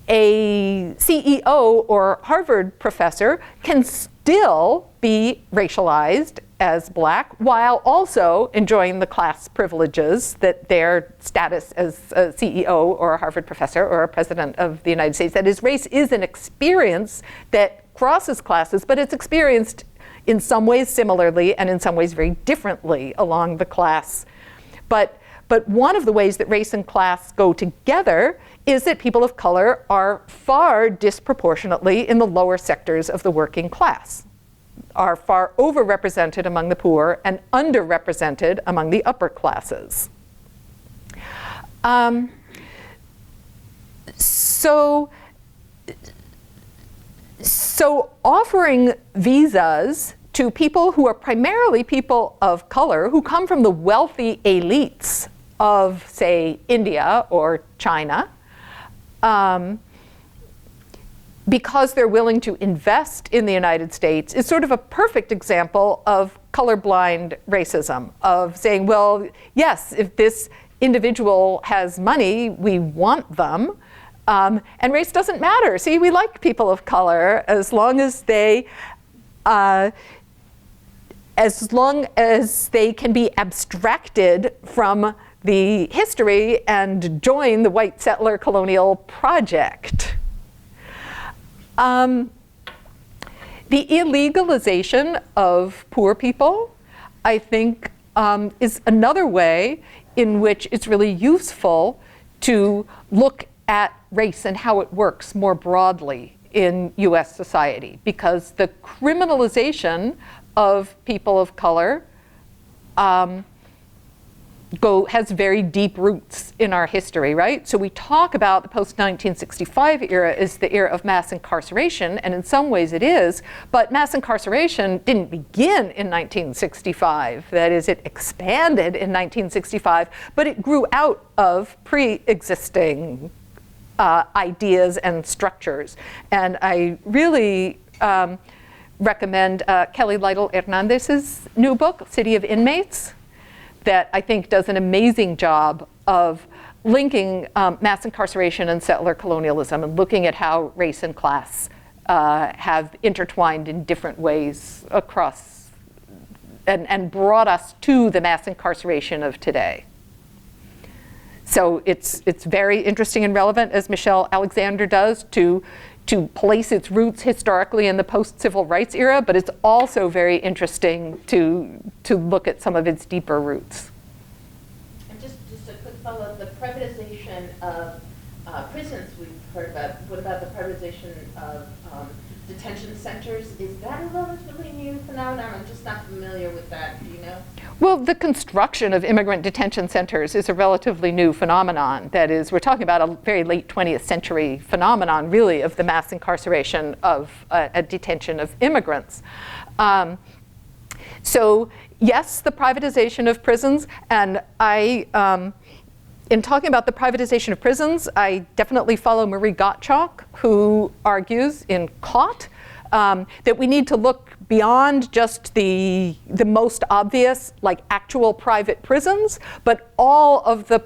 CEO or Harvard professor can still be racialized as black while also enjoying the class privileges that their status as a CEO or a Harvard professor or a president of the United States. That is, race is an experience that crosses classes, but it's experienced in some ways similarly and in some ways very differently along the class. But one of the ways that race and class go together is that people of color are far disproportionately in the lower sectors of the working class, are far overrepresented among the poor and underrepresented among the upper classes. So offering visas to people who are primarily people of color who come from the wealthy elites of, say, India or China, because they're willing to invest in the United States is sort of a perfect example of colorblind racism, of saying, well, yes, if this individual has money, we want them, and race doesn't matter. See, we like people of color as long as they can be abstracted from the history and join the white settler colonial project. The illegalization of poor people, I think, is another way in which it's really useful to look at race and how it works more broadly in US society, because the criminalization of people of color has very deep roots in our history, right? So we talk about the post-1965 era as the era of mass incarceration, and in some ways it is, but mass incarceration didn't begin in 1965. That is, it expanded in 1965, but it grew out of pre-existing ideas and structures. And I really recommend Kelly Lytle Hernandez's new book, City of Inmates, that I think does an amazing job of linking mass incarceration and settler colonialism and looking at how race and class have intertwined in different ways across and brought us to the mass incarceration of today. So it's very interesting and relevant, as Michelle Alexander does, to place its roots historically in the post-civil rights era, but it's also very interesting to look at some of its deeper roots. And just a quick follow-up. The privatization of prisons we've heard about. What about the privatization of detention centers? Is that a relatively new phenomenon? I'm just not familiar with that. Do you know? Well, the construction of immigrant detention centers is a relatively new phenomenon. That is, we're talking about a very late 20th century phenomenon, really, of the mass incarceration of a detention of immigrants. So yes, the privatization of prisons, and in talking about the privatization of prisons, I definitely follow Marie Gottschalk, who argues in Caught that we need to look beyond just the most obvious, like actual private prisons, but all of the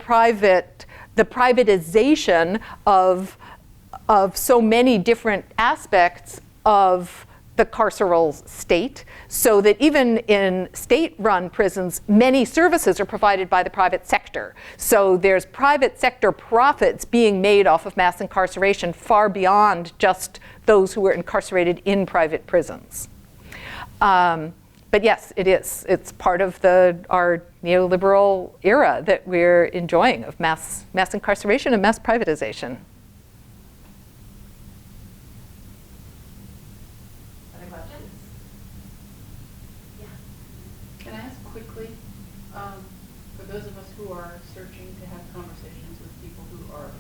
privatization of so many different aspects of the carceral state, so that even in state-run prisons, many services are provided by the private sector. So there's private sector profits being made off of mass incarceration far beyond just those who are incarcerated in private prisons. But yes, it is. It's part of our neoliberal era that we're enjoying of mass incarceration and mass privatization. Can I ask quickly, for those of us who are searching to have conversations with people who are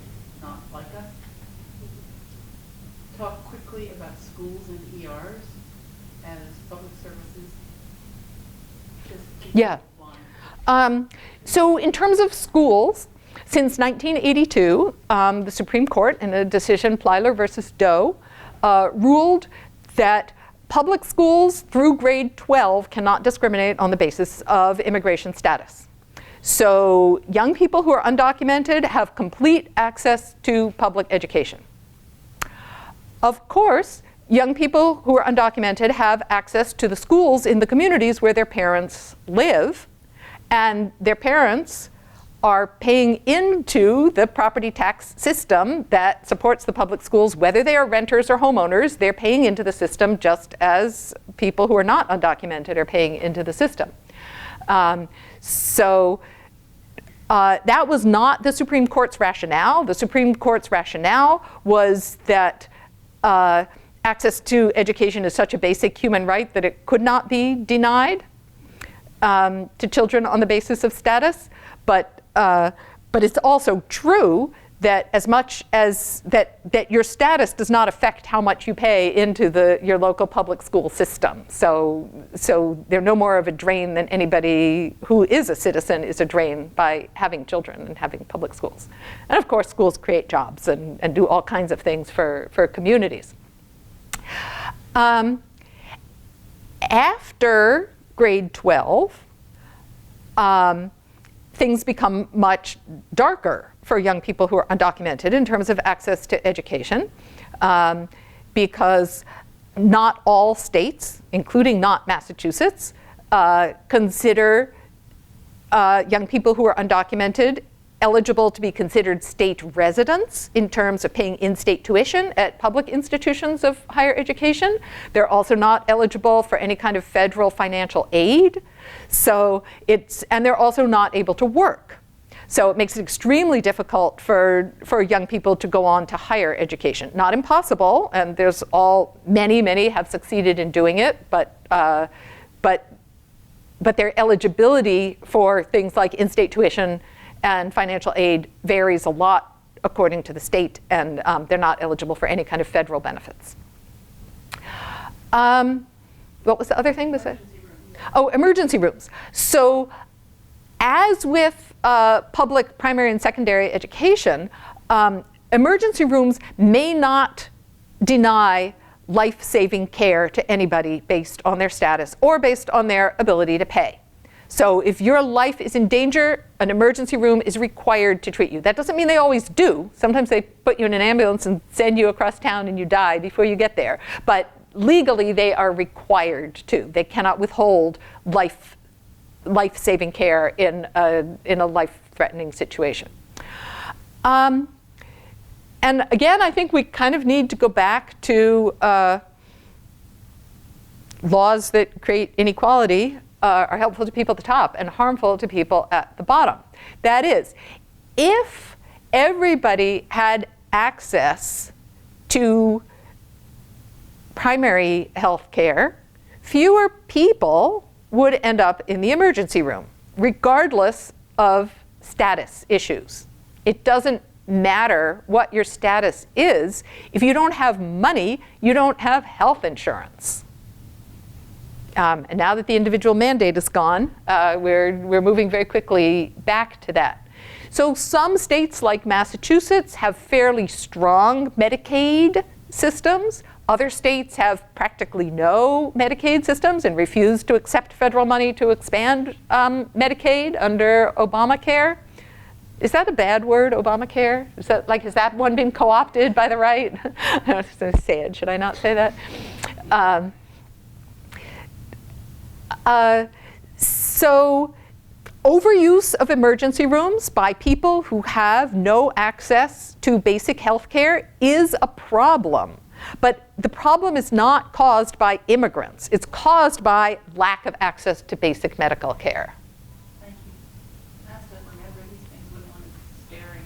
not like us, talk quickly about schools and ERs as public services? Just keep Yeah. it blind. So in terms of schools, since 1982, the Supreme Court, in a decision, Plyler versus Doe, ruled that public schools through grade 12 cannot discriminate on the basis of immigration status. So young people who are undocumented have complete access to public education. Of course, young people who are undocumented have access to the schools in the communities where their parents live, and their parents are paying into the property tax system that supports the public schools, whether they are renters or homeowners. They're paying into the system just as people who are not undocumented are paying into the system. That was not the Supreme Court's rationale. The Supreme Court's rationale was that access to education is such a basic human right that it could not be denied to children on the basis of status. But it's also true that as much as that your status does not affect how much you pay into your local public school system. So they're no more of a drain than anybody who is a citizen is a drain by having children and having public schools. And of course, schools create jobs and do all kinds of things for communities. After grade 12, things become much darker for young people who are undocumented in terms of access to education, because not all states, including not Massachusetts, consider young people who are undocumented eligible to be considered state residents in terms of paying in-state tuition at public institutions of higher education. They're also not eligible for any kind of federal financial aid. And they're also not able to work. So it makes it extremely difficult for young people to go on to higher education. Not impossible, and many have succeeded in doing it, but their eligibility for things like in-state tuition and financial aid varies a lot according to the state, and they're not eligible for any kind of federal benefits. What was the other thing? Emergency rooms. So as with public primary and secondary education, emergency rooms may not deny life-saving care to anybody based on their status or based on their ability to pay. So if your life is in danger, an emergency room is required to treat you. That doesn't mean they always do. Sometimes they put you in an ambulance and send you across town and you die before you get there. But legally, they are required to. They cannot withhold life-saving care in a life-threatening situation. And again, I think we kind of need to go back to laws that create inequality are helpful to people at the top and harmful to people at the bottom. That is, if everybody had access to primary health care, fewer people would end up in the emergency room, regardless of status issues. It doesn't matter what your status is. If you don't have money, you don't have health insurance. And now that the individual mandate is gone, we're moving very quickly back to that. So some states like Massachusetts have fairly strong Medicaid systems. Other states have practically no Medicaid systems and refuse to accept federal money to expand Medicaid under Obamacare. Is that a bad word, Obamacare? Is that like, has that one been co-opted by the right? I was going to say it. Should I not say that? So overuse of emergency rooms by people who have no access to basic health care is a problem. But the problem is not caused by immigrants. It's caused by lack of access to basic medical care. Thank you. That's to remember these things when one is staring.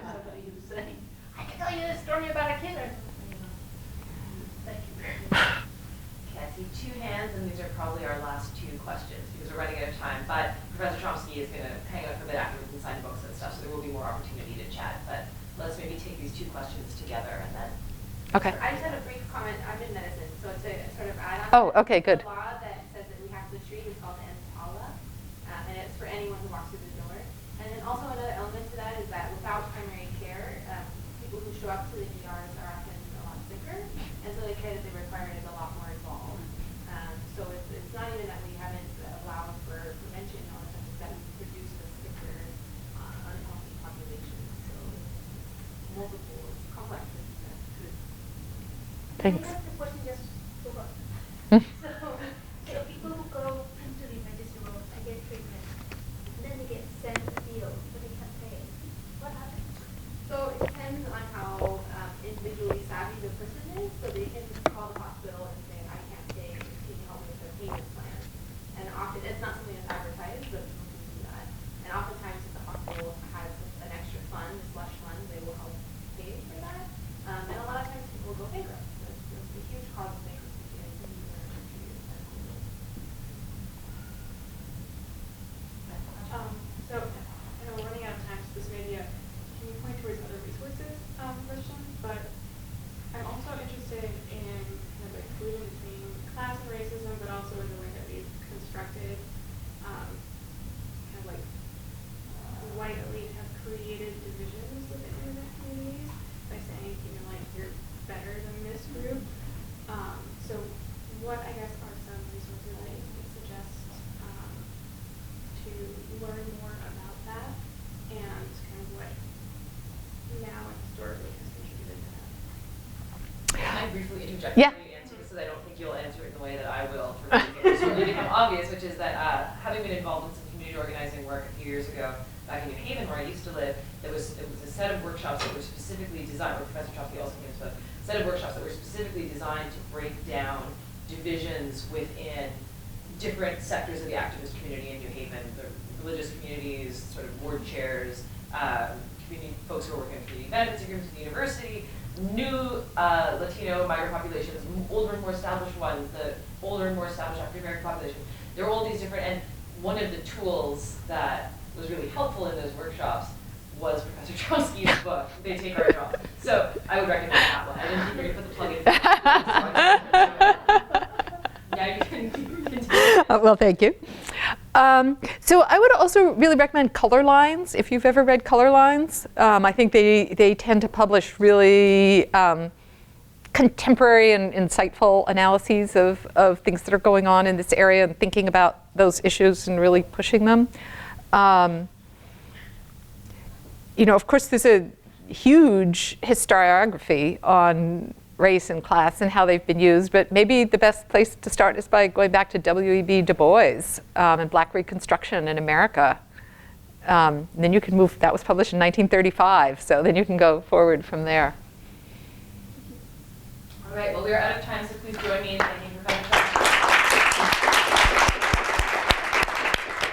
Somebody who's saying, I can tell you this story about a kid. Or something, you know. Thank you very much. Okay, I see 2 hands, and these are probably our last 2 questions because we're running out of time. But Professor Chomsky is going to hang out for a bit after we can sign books and stuff, so there will be more opportunity to chat. But let's maybe take these 2 questions together and then. Okay. I just had a brief comment. I'm in medicine, so to sort of add on. Oh, okay, good. The law that says that we have to treat is called the EMTALA, and it's for anyone who walks through the door. And then also another element to that is that without primary care, people who show up to the ERs are often a lot sicker, and so the care that they require is a lot more involved. So it's not even that we haven't allowed for prevention or something, it's that we produce a sicker, unhealthy population. So it's multiple, it's complex. Thanks. I have the question just so people who go into the emergency rooms and get treatment, and then they get sent to the field, but they can't pay. What happens? So it depends on how individually savvy the person is. So they can call the hospital and say, I can't pay, can you help me with a payment plan? And often, it's not something that's advertised, but people can do that. And oftentimes if the hospital has an extra fund, a slush fund, they will help pay for that. And a lot of times people go bankrupt. It's a huge cause of bankruptcy. So, I know we're running out of time, so this may be a can you point towards other resources question, but I'm also interested in kind of the collusion between class and racism, but also in the way that we've constructed kind of like white elite have created divisions within immigrant communities by saying, you know, like you're better than this group. So what I guess are some resources that you would suggest to learn more about that and kind of what now and historically has contributed to that? Can I briefly interject Yeah. before you answer this, because I don't think you'll answer it in the way that I will for reasons that really become obvious, which is that having been involved in some community organizing work a few years ago back in New Haven where I used to live, it was a set of workshops that were specifically designed, where Professor Chomsky also came to, a set of workshops that were specifically designed to break down divisions within different sectors of the activist community in New Haven, the religious communities, sort of board chairs, community folks who are working in community benefits agreements at the university, new Latino migrant populations, older and more established ones, the older and more established African American population. There were all these different, and one of the tools that was really helpful in those workshops was Professor Chomsky's book, They Take Our Jobs. So I would recommend that one. I didn't think you were going to put the plug in. Now you can continue. Well, thank you. So I would also really recommend Color Lines, if you've ever read Color Lines. I think they tend to publish really contemporary and insightful analyses of things that are going on in this area and thinking about those issues and really pushing them. You know, of course, there's a huge historiography on race and class and how they've been used, but maybe the best place to start is by going back to W.E.B. Du Bois and Black Reconstruction in America. Then you can move, that was published in 1935, so then you can go forward from there. All right, well, we are out of time, so please join me in thanking Professor Chomsky.